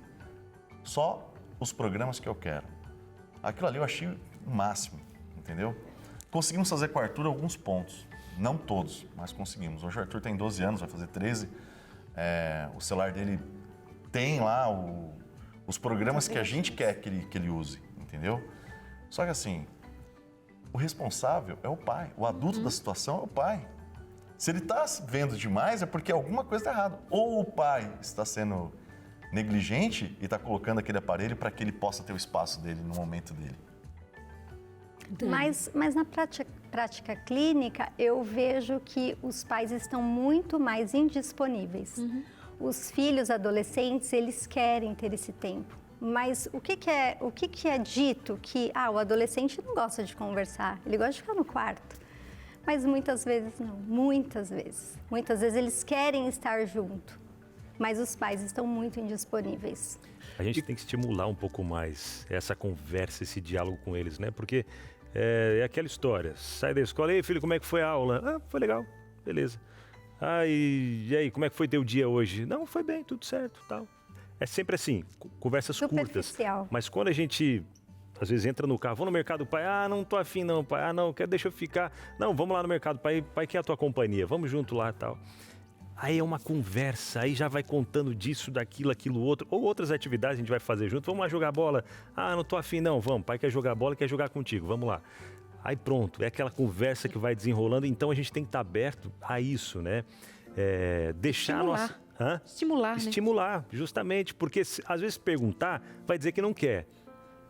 só os programas que eu quero. Aquilo ali eu achei o máximo, entendeu? Conseguimos fazer com o Arthur alguns pontos, não todos, mas conseguimos. Hoje o Arthur tem 12 anos, vai fazer 13. O celular dele tem lá os programas que a gente quer que ele use, entendeu? Só que assim, o responsável é o pai, o adulto da situação é o pai. Se ele está vendo demais é porque alguma coisa está errada. Ou o pai está sendo negligente e está colocando aquele aparelho para que ele possa ter o espaço dele no momento dele. Mas na prática clínica, eu vejo que os pais estão muito mais indisponíveis. Os filhos adolescentes, eles querem ter esse tempo. Mas o que é dito que o adolescente não gosta de conversar, ele gosta de ficar no quarto. Mas muitas vezes não, muitas vezes. Muitas vezes eles querem estar junto, mas os pais estão muito indisponíveis. A gente tem que estimular um pouco mais essa conversa, esse diálogo com eles, né? Porque é aquela história, sai da escola, ei filho, como é que foi a aula? Foi legal, beleza. E aí, como é que foi teu dia hoje? Não, foi bem, tudo certo, tal. É sempre assim, conversas curtas. Mas quando a gente, às vezes, entra no carro, vou no mercado, pai, não tô afim não, pai, não, deixa eu ficar. Não, vamos lá no mercado, pai, quem é a tua companhia? Vamos junto lá, tal. Aí é uma conversa, aí já vai contando disso, daquilo, aquilo outro. Ou outras atividades a gente vai fazer junto. Vamos lá jogar bola? Não tô afim não, vamos. Pai quer jogar bola, quer jogar contigo, vamos lá. Aí pronto, é aquela conversa que vai desenrolando. Então a gente tem que estar aberto a isso, né? Deixar a nossa... Estimular, né? Estimular, justamente. Porque às vezes perguntar, vai dizer que não quer.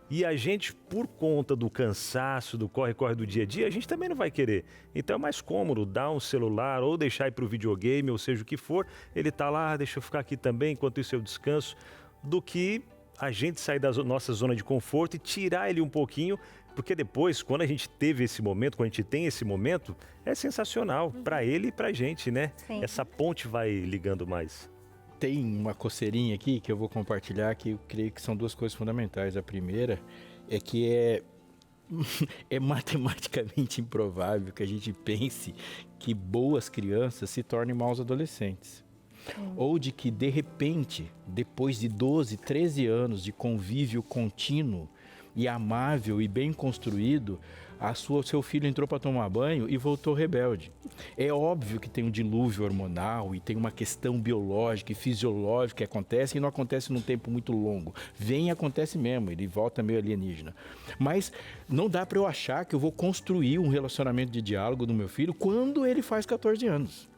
E a gente, por conta do cansaço, do corre-corre do dia a dia, a gente também não vai querer. Então é mais cômodo dar um celular ou deixar ir para o videogame, ou seja o que for. Ele tá lá, deixa eu ficar aqui também, enquanto isso eu descanso, do que a gente sair da nossa zona de conforto e tirar ele um pouquinho, porque depois, quando a gente teve esse momento, quando a gente tem esse momento, é sensacional para ele e para a gente, né? Sim. Essa ponte vai ligando mais. Tem uma coceirinha aqui que eu vou compartilhar, que eu creio que são duas coisas fundamentais. A primeira é que é matematicamente improvável que a gente pense que boas crianças se tornem maus adolescentes. Ou de que, de repente, depois de 12, 13 anos de convívio contínuo e amável e bem construído, seu filho entrou para tomar banho e voltou rebelde. É óbvio que tem um dilúvio hormonal e tem uma questão biológica e fisiológica que acontece e não acontece num tempo muito longo. Vem e acontece mesmo, ele volta meio alienígena. Mas não dá para eu achar que eu vou construir um relacionamento de diálogo do meu filho quando ele faz 14 anos.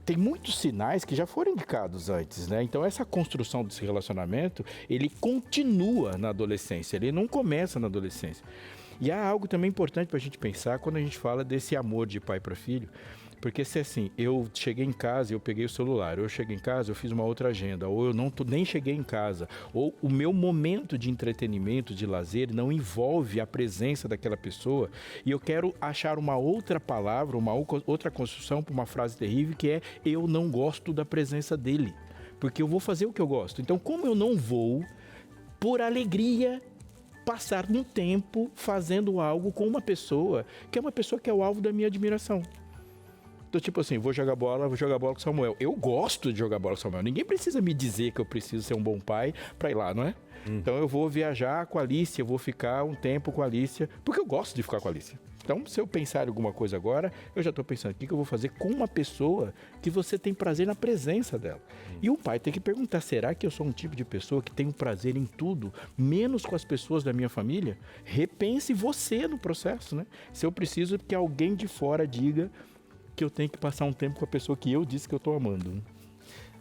Tem muitos sinais que já foram indicados antes, né? Então, essa construção desse relacionamento, ele continua na adolescência, ele não começa na adolescência. E há algo também importante para a gente pensar quando a gente fala desse amor de pai para filho, porque se assim, eu cheguei em casa e eu peguei o celular, ou eu cheguei em casa eu fiz uma outra agenda, ou eu nem cheguei em casa, ou o meu momento de entretenimento, de lazer, não envolve a presença daquela pessoa, e eu quero achar uma outra palavra, uma outra construção para uma frase terrível, que é: eu não gosto da presença dele, porque eu vou fazer o que eu gosto. Então, como eu não vou, por alegria, passar um tempo fazendo algo com uma pessoa que é o alvo da minha admiração. Então, tipo assim, vou jogar bola com o Samuel. Eu gosto de jogar bola com o Samuel. Ninguém precisa me dizer que eu preciso ser um bom pai para ir lá, não é? Então, eu vou viajar com a Alicia, eu vou ficar um tempo com a Alicia, porque eu gosto de ficar com a Alicia. Então, se eu pensar em alguma coisa agora, eu já estou pensando, o que eu vou fazer com uma pessoa que você tem prazer na presença dela? E o pai tem que perguntar, será que eu sou um tipo de pessoa que tem prazer em tudo, menos com as pessoas da minha família? Repense você no processo, né? Se eu preciso que alguém de fora diga que eu tenho que passar um tempo com a pessoa que eu disse que eu estou amando, né?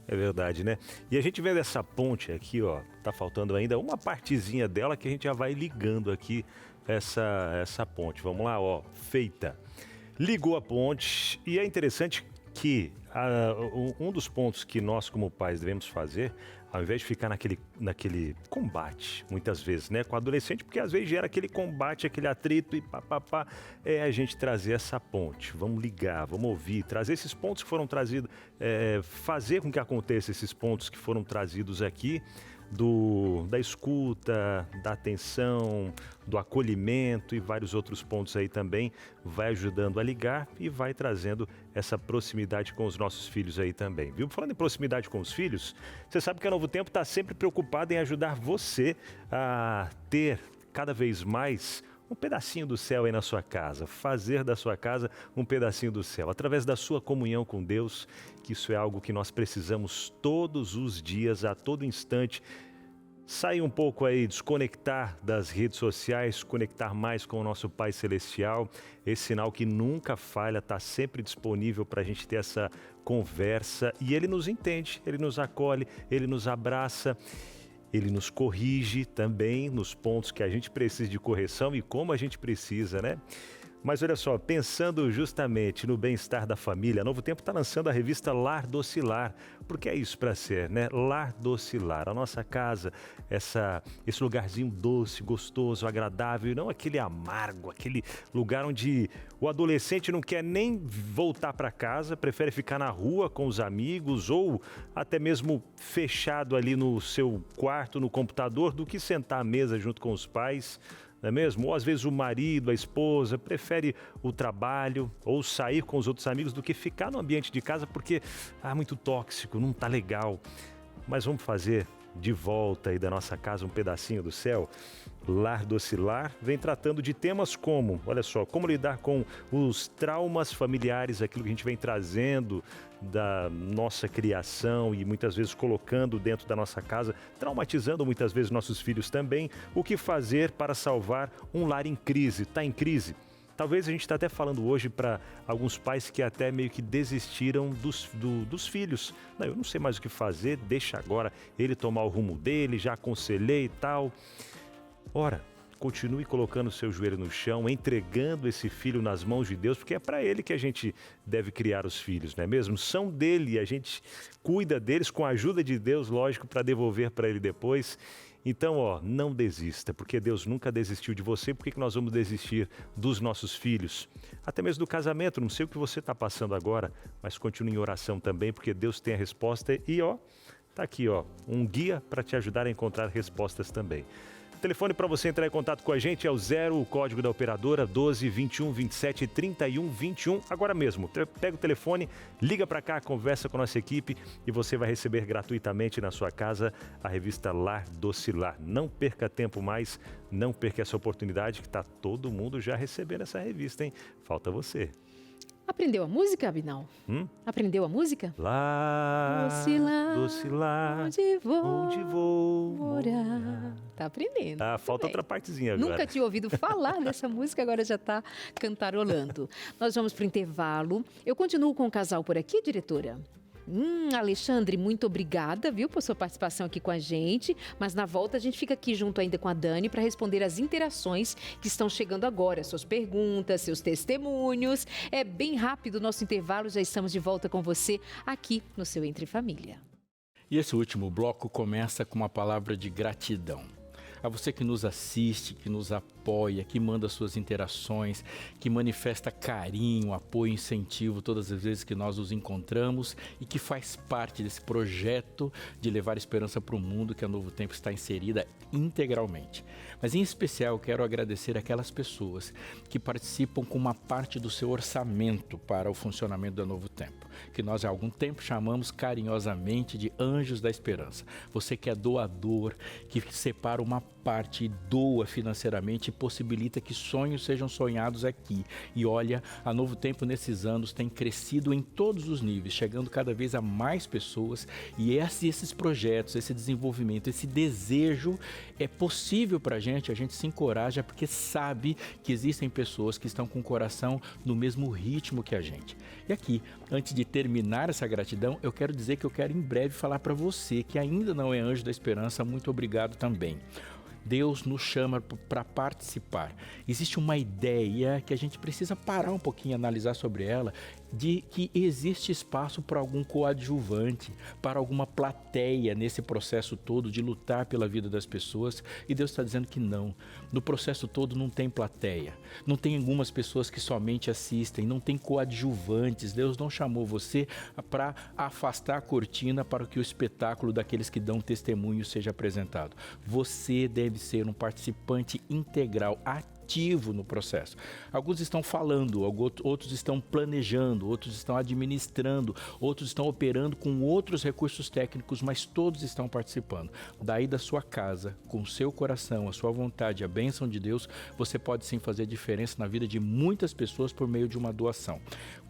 É verdade, né? E a gente vê dessa ponte aqui, ó, tá faltando ainda uma partezinha dela que a gente já vai ligando aqui essa ponte. Vamos lá, ó, feita. Ligou a ponte e é interessante que um dos pontos que nós como pais devemos fazer, ao invés de ficar naquele combate, muitas vezes, né, com o adolescente, porque às vezes gera aquele combate, aquele atrito e papapá, é a gente trazer essa ponte. Vamos ligar, vamos ouvir, trazer esses pontos que foram trazidos, fazer com que aconteça esses pontos que foram trazidos aqui, da escuta, da atenção, do acolhimento e vários outros pontos aí também, vai ajudando a ligar e vai trazendo essa proximidade com os nossos filhos aí também, viu? Falando em proximidade com os filhos, você sabe que a Novo Tempo está sempre preocupado em ajudar você a ter cada vez mais um pedacinho do céu aí na sua casa, fazer da sua casa um pedacinho do céu, através da sua comunhão com Deus, que isso é algo que nós precisamos todos os dias, a todo instante. Sair um pouco aí, desconectar das redes sociais, conectar mais com o nosso Pai Celestial, esse sinal que nunca falha, está sempre disponível para a gente ter essa conversa, e Ele nos entende, Ele nos acolhe, Ele nos abraça. Ele nos corrige também nos pontos que a gente precisa de correção e como a gente precisa, né? Mas olha só, pensando justamente no bem-estar da família, a Novo Tempo está lançando a revista Lar Docilar, porque é isso para ser, né? Lar Docilar, a nossa casa, esse lugarzinho doce, gostoso, agradável, e não aquele amargo, aquele lugar onde o adolescente não quer nem voltar para casa, prefere ficar na rua com os amigos ou até mesmo fechado ali no seu quarto, no computador, do que sentar à mesa junto com os pais. Não é mesmo? Ou às vezes o marido, a esposa, prefere o trabalho ou sair com os outros amigos do que ficar no ambiente de casa porque é muito tóxico, não tá legal. Mas vamos fazer de volta aí da nossa casa um pedacinho do céu. Lar Docilar vem tratando de temas como, olha só, como lidar com os traumas familiares, aquilo que a gente vem trazendo da nossa criação e muitas vezes colocando dentro da nossa casa, traumatizando muitas vezes nossos filhos também. O que fazer para salvar um lar em crise? Está em crise? Talvez a gente está até falando hoje para alguns pais que até meio que desistiram dos filhos. Não, eu não sei mais o que fazer, deixa agora ele tomar o rumo dele, já aconselhei e tal. Ora, continue colocando seu joelho no chão, entregando esse filho nas mãos de Deus, porque é para ele que a gente deve criar os filhos, não é mesmo? São dele e a gente cuida deles com a ajuda de Deus, lógico, para devolver para ele depois. Então, não desista, porque Deus nunca desistiu de você, por que nós vamos desistir dos nossos filhos? Até mesmo do casamento, não sei o que você está passando agora, mas continue em oração também, porque Deus tem a resposta e tá aqui, um guia para te ajudar a encontrar respostas também. O telefone para você entrar em contato com a gente é o 0, o código da operadora 12 21 27 31 21. Agora mesmo, pega o telefone, liga para cá, conversa com a nossa equipe e você vai receber gratuitamente na sua casa a revista Lar Docilar. Não perca tempo mais, não perca essa oportunidade que está todo mundo já recebendo essa revista, hein? Falta você. Aprendeu a música, Abinão? Aprendeu a música? Lá, docilar, onde vou morar. Tá aprendendo. Falta outra partezinha agora. Nunca tinha ouvido falar dessa música, agora já tá cantarolando. Nós vamos pro intervalo. Eu continuo com o casal por aqui, diretora? Alexandre, muito obrigada, viu, por sua participação aqui com a gente. Mas na volta a gente fica aqui junto ainda com a Dani para responder as interações que estão chegando agora, suas perguntas, seus testemunhos. É bem rápido o nosso intervalo, já estamos de volta com você aqui no seu Entre Família. E esse último bloco começa com uma palavra de gratidão. A você que nos assiste, que nos apoia, que manda suas interações, que manifesta carinho, apoio, incentivo todas as vezes que nós nos encontramos e que faz parte desse projeto de levar esperança para o mundo que a Novo Tempo está inserida integralmente. Mas em especial eu quero agradecer aquelas pessoas que participam com uma parte do seu orçamento para o funcionamento da Novo Tempo, que nós há algum tempo chamamos carinhosamente de Anjos da Esperança. Você que é doador, que separa uma parte e doa financeiramente e possibilita que sonhos sejam sonhados aqui. E olha, a Novo Tempo nesses anos tem crescido em todos os níveis, chegando cada vez a mais pessoas e esses projetos, esse desenvolvimento, esse desejo é possível para a gente se encoraja porque sabe que existem pessoas que estão com o coração no mesmo ritmo que a gente. E aqui, antes de terminar essa gratidão, eu quero dizer que eu quero em breve falar para você que ainda não é Anjo da Esperança, muito obrigado também. Deus nos chama para participar. Existe uma ideia que a gente precisa parar um pouquinho e analisar sobre ela, de que existe espaço para algum coadjuvante, para alguma plateia nesse processo todo de lutar pela vida das pessoas. E Deus está dizendo que não. No processo todo não tem plateia. Não tem algumas pessoas que somente assistem, não tem coadjuvantes. Deus não chamou você para afastar a cortina para que o espetáculo daqueles que dão testemunho seja apresentado. Você deve ser um participante integral, ativo no processo. Alguns estão falando, outros estão planejando, outros estão administrando, outros estão operando com outros recursos técnicos, mas todos estão participando. Daí da sua casa, com o seu coração, a sua vontade, a bênção de Deus, você pode sim fazer diferença na vida de muitas pessoas por meio de uma doação.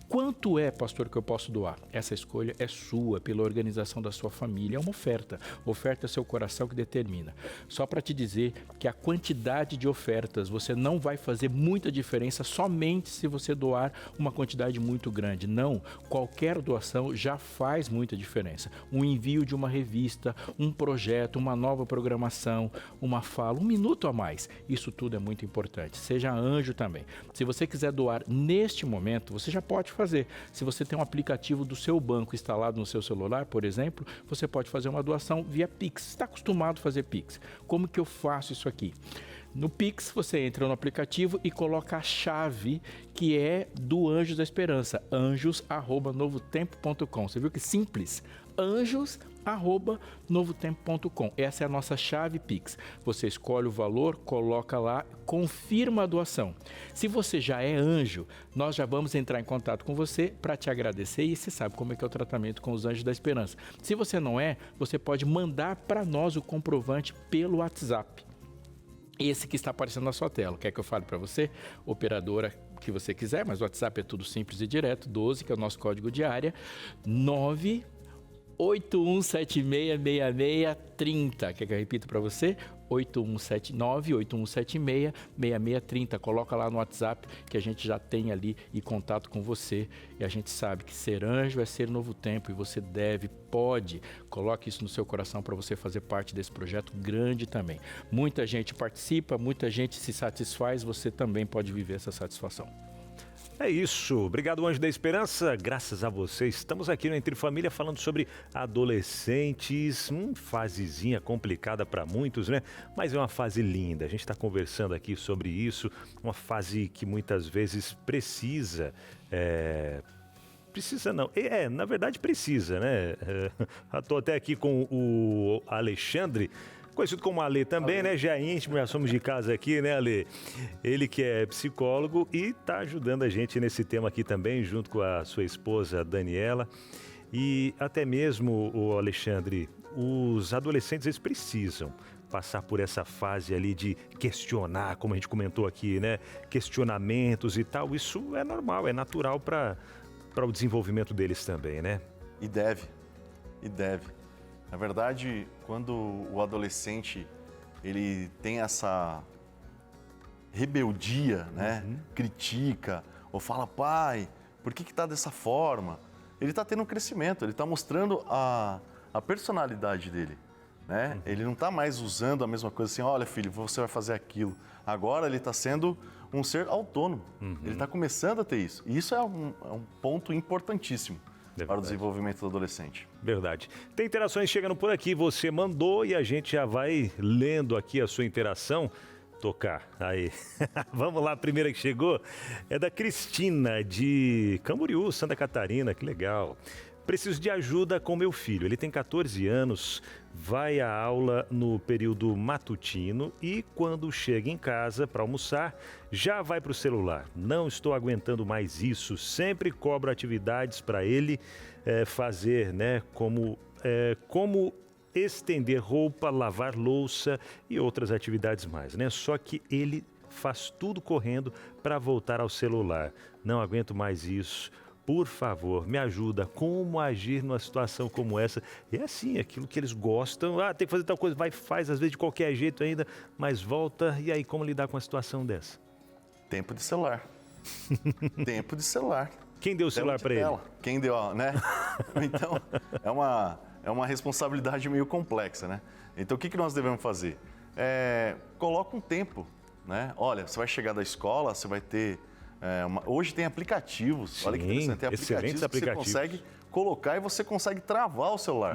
Quanto é, pastor, que eu posso doar? Essa escolha é sua, pela organização da sua família. É uma oferta. Oferta é seu coração que determina. Só para te dizer que a quantidade de ofertas, você não vai fazer muita diferença somente se você doar uma quantidade muito grande. Não, qualquer doação já faz muita diferença. Um envio de uma revista, um projeto, uma nova programação, uma fala, 1 minuto a mais. Isso tudo é muito importante. Seja anjo também. Se você quiser doar neste momento, você já pode fazer. Se você tem um aplicativo do seu banco instalado no seu celular, por exemplo, você pode fazer uma doação via Pix. Você está acostumado a fazer Pix. Como que eu faço isso aqui? No Pix, você entra no aplicativo e coloca a chave que é do Anjos da Esperança, anjos@novotempo.com. Você viu que simples? anjos@novotempo.com. Essa é a nossa chave Pix. Você escolhe o valor, coloca lá, confirma a doação. Se você já é anjo, nós já vamos entrar em contato com você para te agradecer e você sabe como é que é o tratamento com os Anjos da Esperança. Se você não é, você pode mandar para nós o comprovante pelo WhatsApp. Esse que está aparecendo na sua tela. Quer que eu fale para você? Operadora que você quiser, mas o WhatsApp é tudo simples e direto. 12, que é o nosso código de área. 981766630. Quer que eu repita para você? 8176-6630. Coloca lá no WhatsApp que a gente já tem ali em contato com você. E a gente sabe que ser anjo é ser novo tempo e você pode. Coloque isso no seu coração para você fazer parte desse projeto grande também. Muita gente participa, muita gente se satisfaz, você também pode viver essa satisfação. É isso. Obrigado, Anjo da Esperança. Graças a você, estamos aqui no Entre Família falando sobre adolescentes. Fasezinha complicada para muitos, né? Mas é uma fase linda. A gente está conversando aqui sobre isso. Uma fase que muitas vezes precisa... Precisa não. Na verdade precisa, né? Estou até aqui com o Alexandre, conhecido como Ale também, né? Já é íntimo, já somos de casa aqui, né, Ale? Ele que é psicólogo e está ajudando a gente nesse tema aqui também, junto com a sua esposa, Daniela. E até mesmo, o Alexandre, os adolescentes, eles precisam passar por essa fase ali de questionar, como a gente comentou aqui, né? Questionamentos e tal. Isso é normal, é natural para o desenvolvimento deles também, né? E deve. Na verdade, quando o adolescente ele tem essa rebeldia, né? Critica ou fala, pai, por que está dessa forma? Ele está tendo um crescimento, ele está mostrando a personalidade dele, né? Ele não está mais usando a mesma coisa assim, olha filho, você vai fazer aquilo. Agora ele está sendo um ser autônomo, ele está começando a ter isso. E isso é um ponto importantíssimo para o desenvolvimento do adolescente. Verdade. Tem interações chegando por aqui, você mandou e a gente já vai lendo aqui a sua interação. Tocar, aí. Vamos lá, a primeira que chegou é da Cristina, de Camboriú, Santa Catarina, que legal. Preciso de ajuda com meu filho, ele tem 14 anos, vai à aula no período matutino e quando chega em casa para almoçar, já vai para o celular. Não estou aguentando mais isso, sempre cobro atividades para ele fazer, né, como estender roupa, lavar louça e outras atividades mais, né? Só que ele faz tudo correndo para voltar ao celular. Não aguento mais isso. Por favor, me ajuda. Como agir numa situação como essa? E é assim, aquilo que eles gostam. Tem que fazer tal coisa, vai, faz, às vezes de qualquer jeito ainda, mas volta. E aí, como lidar com uma situação dessa? Tempo de celular. Tempo de celular. Quem deu o celular para ele? Quem deu, né? Então, é uma responsabilidade meio complexa, né? Então, o que nós devemos fazer? Coloca um tempo, né? Olha, você vai chegar da escola, você vai ter... hoje tem aplicativos, sim, olha que interessante, tem aplicativos que você consegue colocar e você consegue travar o celular.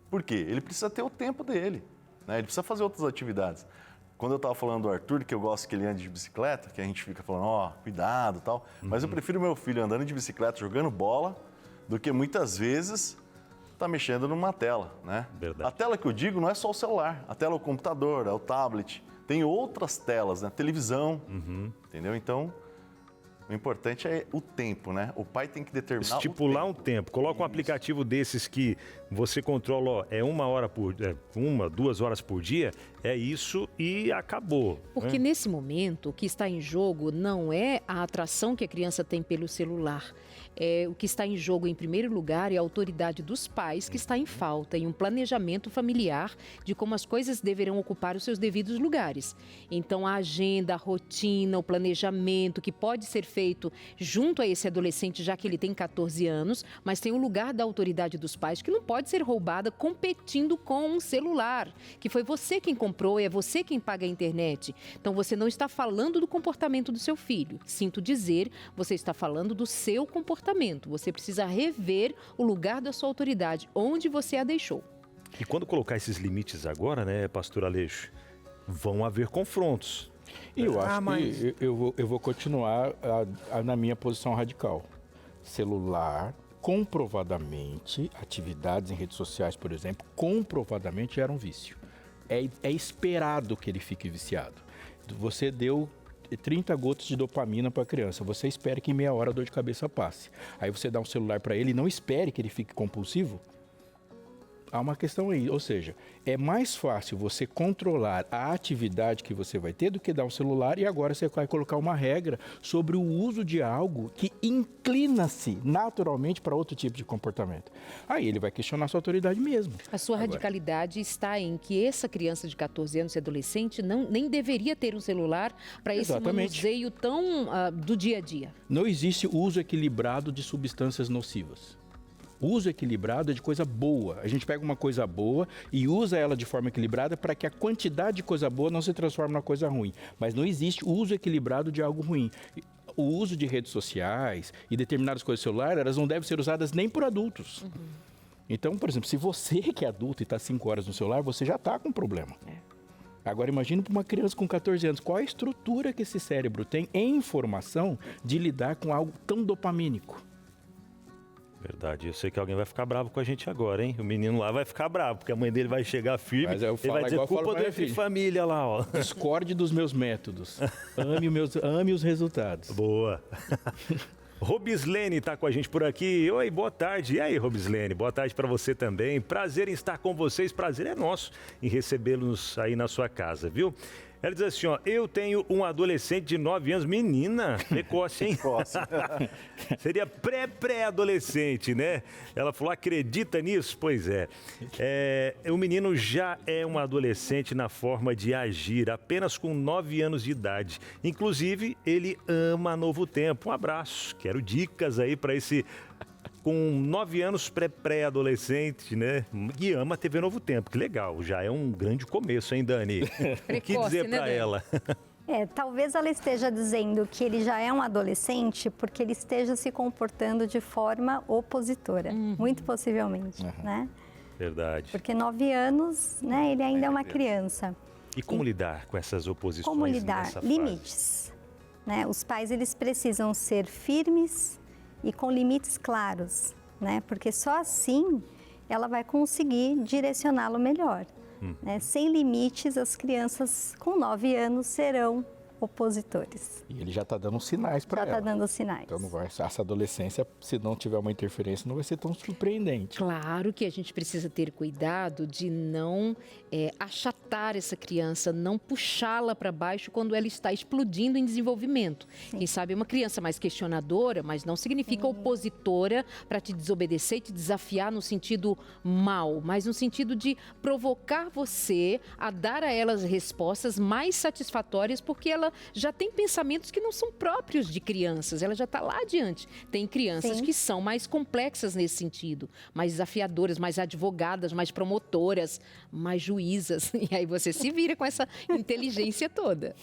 Por quê? Ele precisa ter o tempo dele, né? Ele precisa fazer outras atividades. Quando eu estava falando do Arthur, que eu gosto que ele ande de bicicleta, que a gente fica falando, cuidado e tal, mas eu prefiro meu filho andando de bicicleta, jogando bola, do que muitas vezes tá mexendo numa tela, né? Verdade. A tela que eu digo não é só o celular, a tela é o computador, é o tablet, tem outras telas, né? Televisão, entendeu? Então... o importante é o tempo, né? O pai tem que determinar estipular um tempo. Coloca um aplicativo desses que você controla, 1 hora 2 horas por dia, é isso e acabou. Porque nesse momento, o que está em jogo não é a atração que a criança tem pelo celular. O que está em jogo, em primeiro lugar, é a autoridade dos pais que está em falta e um planejamento familiar de como as coisas deverão ocupar os seus devidos lugares. Então, a agenda, a rotina, o planejamento que pode ser feito junto a esse adolescente, já que ele tem 14 anos, mas tem o lugar da autoridade dos pais que não pode ser roubada competindo com um celular, que foi você quem comprou, é você quem paga a internet. Então, você não está falando do comportamento do seu filho. Sinto dizer, você está falando do seu comportamento. Você precisa rever o lugar da sua autoridade, onde você a deixou. E quando colocar esses limites agora, né, pastor Aleixo, vão haver confrontos. E eu acho que eu vou continuar na minha posição radical. Celular, comprovadamente, atividades em redes sociais, por exemplo, comprovadamente era um vício. É esperado que ele fique viciado. Você deu 30 gotas de dopamina para a criança. Você espera que em meia hora a dor de cabeça passe. Aí você dá um celular para ele e não espere que ele fique compulsivo. Há uma questão aí, ou seja, é mais fácil você controlar a atividade que você vai ter do que dar um celular, e agora você vai colocar uma regra sobre o uso de algo que inclina-se naturalmente para outro tipo de comportamento. Aí ele vai questionar sua autoridade mesmo. A sua radicalidade está em que essa criança de 14 anos e adolescente nem deveria ter um celular para esse manuseio tão do dia a dia. Não existe uso equilibrado de substâncias nocivas. O uso equilibrado é de coisa boa. A gente pega uma coisa boa e usa ela de forma equilibrada para que a quantidade de coisa boa não se transforme numa coisa ruim. Mas não existe uso equilibrado de algo ruim. O uso de redes sociais e determinadas coisas celulares, elas não devem ser usadas nem por adultos. Então, por exemplo, se você que é adulto e está 5 horas no celular, você já está com um problema. Agora, imagine para uma criança com 14 anos, qual a estrutura que esse cérebro tem em informação de lidar com algo tão dopamínico. Verdade, eu sei que alguém vai ficar bravo com a gente agora, hein? O menino lá vai ficar bravo, porque a mãe dele vai chegar firme, mas eu ele vai dizer culpa do F Família lá, ó. Discorde dos meus métodos, ame os resultados. Boa. Robislene está com a gente por aqui. Oi, boa tarde. E aí, Robislene? Boa tarde para você também. Prazer em estar com vocês. Prazer é nosso em recebê-los aí na sua casa, viu? Ela diz assim, ó, eu tenho um adolescente de 9 anos, menina, precoce, hein? Seria pré-adolescente, né? Ela falou, acredita nisso? Pois é. O menino já é um adolescente na forma de agir, apenas com 9 anos de idade. Inclusive, ele ama Novo Tempo. Um abraço, quero dicas aí para esse... Com 9 anos, pré-adolescente, né? E ama TV Novo Tempo, que legal. Já é um grande começo, hein, Dani? O que dizer para ela? Talvez ela esteja dizendo que ele já é um adolescente porque ele esteja se comportando de forma opositora, muito possivelmente, né? Verdade. Porque 9 anos, né, ele ainda é uma criança. E como lidar com essas oposições? Como lidar? Nessa fase? Limites, né? Os pais, eles precisam ser firmes e com limites claros, né? Porque só assim ela vai conseguir direcioná-lo melhor. Né? Sem limites, as crianças com 9 anos serão opositores. E ele já está dando sinais para ela. Já está dando sinais. Então não vai, essa adolescência, se não tiver uma interferência, não vai ser tão surpreendente. Claro que a gente precisa ter cuidado de não achatar essa criança, não puxá-la para baixo quando ela está explodindo em desenvolvimento. Sim. Quem sabe uma criança mais questionadora, mas não significa opositora para te desobedecer e te desafiar no sentido mal, mas no sentido de provocar você a dar a ela as respostas mais satisfatórias, porque ela já tem pensamentos que não são próprios de crianças, ela já está lá adiante. Tem crianças que são mais complexas nesse sentido, mais desafiadoras, mais advogadas, mais promotoras, mais juízas. E aí você se vira com essa inteligência toda.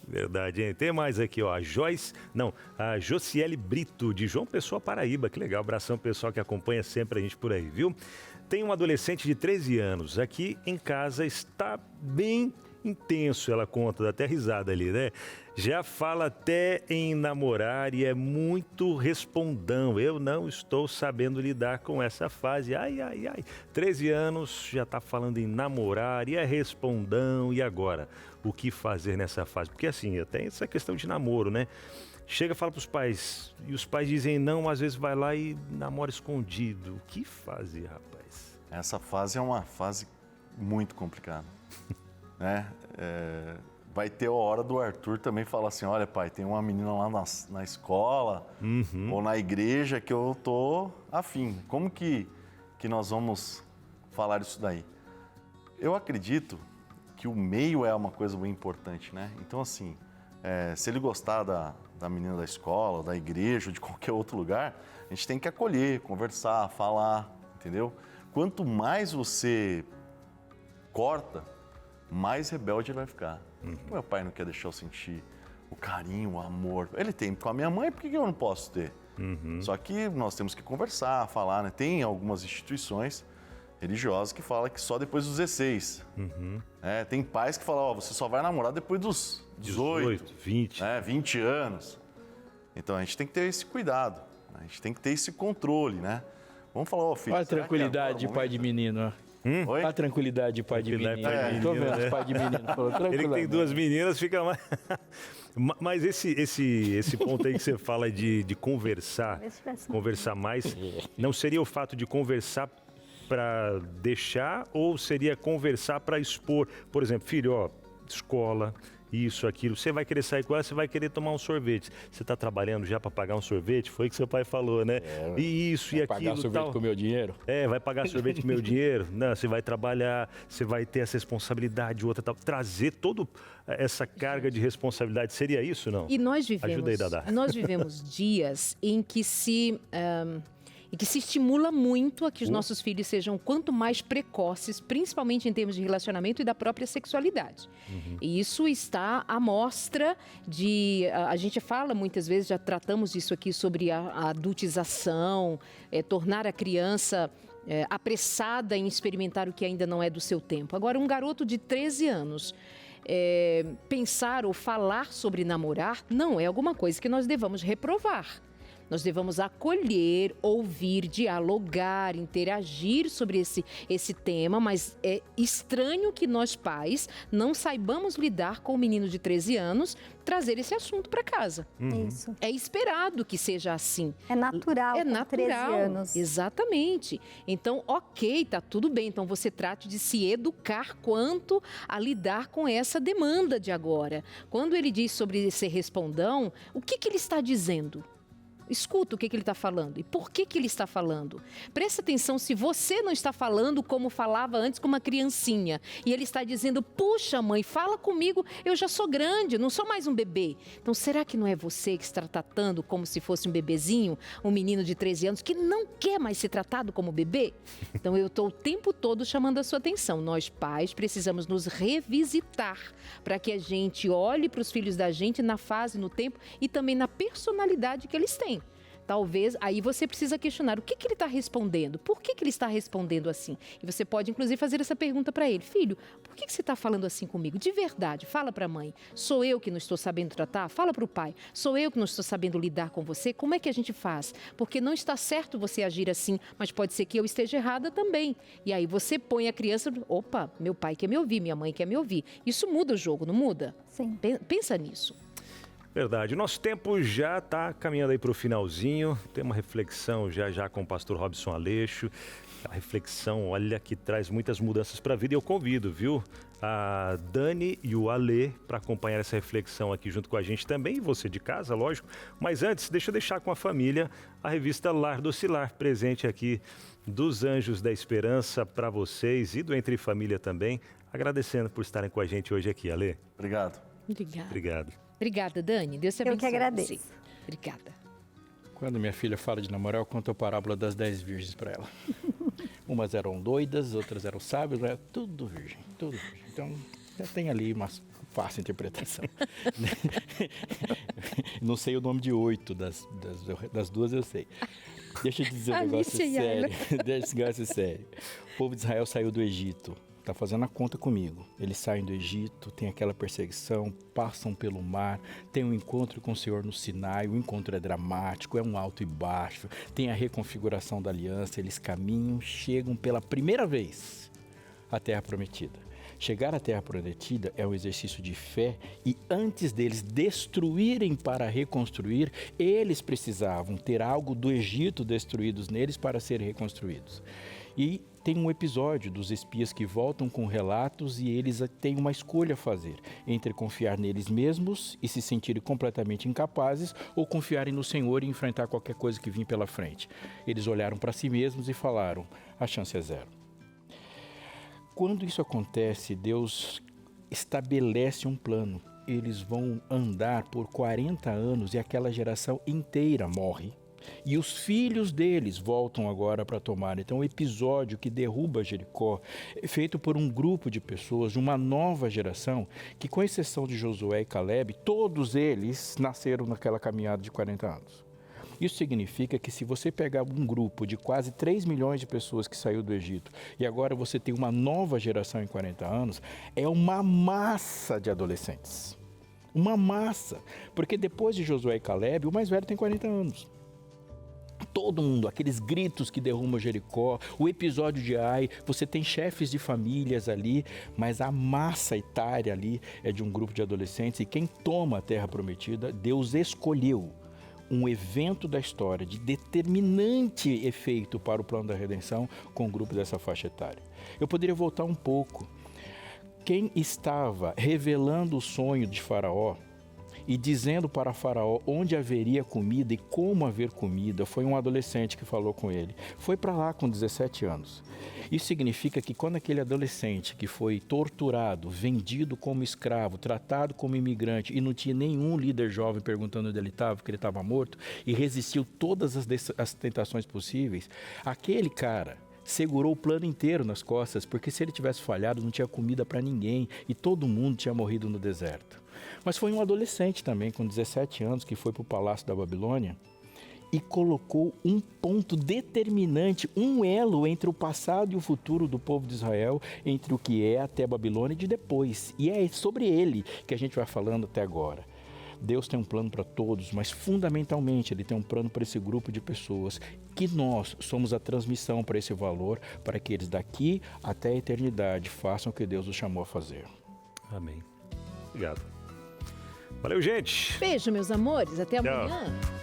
Verdade, hein? Tem mais aqui, ó, a Josiele Brito, de João Pessoa, Paraíba. Que legal, abração pessoal que acompanha sempre a gente por aí, viu? Tem um adolescente de 13 anos, aqui em casa está bem intenso, ela conta, dá até risada ali, né? Já fala até em namorar e é muito respondão. Eu não estou sabendo lidar com essa fase. Ai. 13 anos, já está falando em namorar e é respondão. E agora? O que fazer nessa fase? Porque assim, tem essa questão de namoro, né? Chega e fala para os pais, e os pais dizem não, às vezes vai lá e namora escondido. O que fazer, rapaz? Essa fase é uma fase muito complicada. né? Vai ter a hora do Arthur também falar assim, olha pai, tem uma menina lá na escola ou na igreja que eu tô afim. Como que nós vamos falar isso daí? Eu acredito que o meio é uma coisa bem importante, né? Então assim, se ele gostar da menina da escola, da igreja, ou de qualquer outro lugar, a gente tem que acolher, conversar, falar, entendeu? Quanto mais você corta, mais rebelde ele vai ficar. Meu pai não quer deixar eu sentir o carinho, o amor. Ele tem com a minha mãe, por que eu não posso ter? Só que nós temos que conversar, falar, né? Tem algumas instituições religiosas que falam que só depois dos 16. Tem pais que falam, você só vai namorar depois dos 18, 20. 20 anos. Então a gente tem que ter esse cuidado, a gente tem que ter esse controle, né? Vamos falar, filho. Olha a tranquilidade de pai de menino, ó. Oi? A tranquilidade de pai de menino. Tô vendo os pai de menino. Ele que tem 2 meninas, fica mais... Mas esse ponto aí que você fala de conversar mais, não seria o fato de conversar para deixar ou seria conversar para expor? Por exemplo, filho, ó, escola, isso, aquilo. Você vai querer sair com ela, você vai querer tomar um sorvete. Você está trabalhando já para pagar um sorvete? Foi o que seu pai falou, né? E isso e aquilo. Vai pagar sorvete tal. com o meu dinheiro? Vai pagar sorvete com o meu dinheiro? Não, você vai trabalhar, você vai ter essa responsabilidade, outra tal. Trazer toda essa carga de responsabilidade, seria isso, não? E nós vivemos, Ajuda aí, Dadá. nós vivemos dias em que se estimula muito a que os nossos filhos sejam quanto mais precoces, principalmente em termos de relacionamento e da própria sexualidade. E isso está à mostra de... A gente fala muitas vezes, já tratamos isso aqui sobre a adultização, tornar a criança apressada em experimentar o que ainda não é do seu tempo. Agora, um garoto de 13 anos... pensar ou falar sobre namorar não é alguma coisa que nós devamos reprovar. Nós devemos acolher, ouvir, dialogar, interagir sobre esse tema, mas é estranho que nós pais não saibamos lidar com o menino de 13 anos, trazer esse assunto para casa. Isso. É esperado que seja assim. É natural, É com natural, 13 anos. Exatamente. Então, ok, tá tudo bem. Então, você trate de se educar quanto a lidar com essa demanda de agora. Quando ele diz sobre ser respondão, o que ele está dizendo? Escuta o que ele está falando e por que ele está falando. Presta atenção se você não está falando como falava antes com uma criancinha. E ele está dizendo, puxa mãe, fala comigo, eu já sou grande, não sou mais um bebê. Então será que não é você que está tratando como se fosse um bebezinho, um menino de 13 anos que não quer mais ser tratado como bebê? Então eu estou o tempo todo chamando a sua atenção. Nós pais precisamos nos revisitar para que a gente olhe para os filhos da gente na fase, no tempo e também na personalidade que eles têm. Talvez, aí você precisa questionar o que ele está respondendo, por que ele está respondendo assim? E você pode, inclusive, fazer essa pergunta para ele. Filho, por que você está falando assim comigo? De verdade, fala para a mãe. Sou eu que não estou sabendo tratar? Fala para o pai. Sou eu que não estou sabendo lidar com você? Como é que a gente faz? Porque não está certo você agir assim, mas pode ser que eu esteja errada também. E aí você põe a criança, opa, meu pai quer me ouvir, minha mãe quer me ouvir. Isso muda o jogo, não muda? Sim. Pensa nisso. Verdade. O nosso tempo já está caminhando aí para o finalzinho. Tem uma reflexão já com o pastor Robson Aleixo. A reflexão, olha, que traz muitas mudanças para a vida. E eu convido, viu, a Dani e o Alê para acompanhar essa reflexão aqui junto com a gente também. E você de casa, lógico. Mas antes, deixa eu deixar com a família a revista Lar Docilar, presente aqui dos Anjos da Esperança para vocês e do Entre Família também. Agradecendo por estarem com a gente hoje aqui, Alê. Obrigado. Obrigado. Obrigada, Dani. Deus te abençoe. Eu que agradeço. Você. Obrigada. Quando minha filha fala de namorar, eu conto a parábola das 10 virgens para ela. Umas eram doidas, outras eram sábias, era tudo virgem, tudo virgem. Então, já tem ali uma fácil interpretação. Não sei o nome de 8, das 2 eu sei. Deixa eu dizer um negócio sério. Deixa esse negócio sério. O povo de Israel saiu do Egito. Está fazendo a conta comigo. Eles saem do Egito, tem aquela perseguição, passam pelo mar, tem um encontro com o Senhor no Sinai, o encontro é dramático, é um alto e baixo, tem a reconfiguração da aliança, eles caminham, chegam pela primeira vez à Terra Prometida. Chegar à Terra Prometida é um exercício de fé e antes deles destruírem para reconstruir, eles precisavam ter algo do Egito destruídos neles para serem reconstruídos. E tem um episódio dos espias que voltam com relatos e eles têm uma escolha a fazer, entre confiar neles mesmos e se sentirem completamente incapazes ou confiarem no Senhor e enfrentar qualquer coisa que vinha pela frente. Eles olharam para si mesmos e falaram, a chance é zero. Quando isso acontece, Deus estabelece um plano. Eles vão andar por 40 anos e aquela geração inteira morre. E os filhos deles voltam agora para tomar. Então, o episódio que derruba Jericó é feito por um grupo de pessoas, de uma nova geração, que, com exceção de Josué e Caleb, todos eles nasceram naquela caminhada de 40 anos. Isso significa que se você pegar um grupo de quase 3 milhões de pessoas que saiu do Egito e agora você tem uma nova geração em 40 anos, é uma massa de adolescentes. Uma massa. Porque depois de Josué e Caleb, o mais velho tem 40 anos. Todo mundo, aqueles gritos que derrubam Jericó, o episódio de Ai, você tem chefes de famílias ali, mas a massa etária ali é de um grupo de adolescentes e quem toma a terra prometida, Deus escolheu um evento da história de determinante efeito para o plano da redenção com um grupo dessa faixa etária. Eu poderia voltar um pouco. Quem estava revelando o sonho de Faraó e dizendo para Faraó onde haveria comida e como haver comida, foi um adolescente que falou com ele. Foi para lá com 17 anos. Isso significa que quando aquele adolescente que foi torturado, vendido como escravo, tratado como imigrante e não tinha nenhum líder jovem perguntando onde ele estava, porque ele estava morto, e resistiu todas as tentações possíveis, aquele cara segurou o plano inteiro nas costas, porque se ele tivesse falhado não tinha comida para ninguém e todo mundo tinha morrido no deserto. Mas foi um adolescente também, com 17 anos, que foi para o Palácio da Babilônia e colocou um ponto determinante, um elo entre o passado e o futuro do povo de Israel, entre o que é até a Babilônia e de depois. E é sobre ele que a gente vai falando até agora. Deus tem um plano para todos, mas fundamentalmente Ele tem um plano para esse grupo de pessoas, que nós somos a transmissão para esse valor, para que eles daqui até a eternidade façam o que Deus os chamou a fazer. Amém. Obrigado. Valeu, gente. Beijo, meus amores. Até Tchau. amanhã.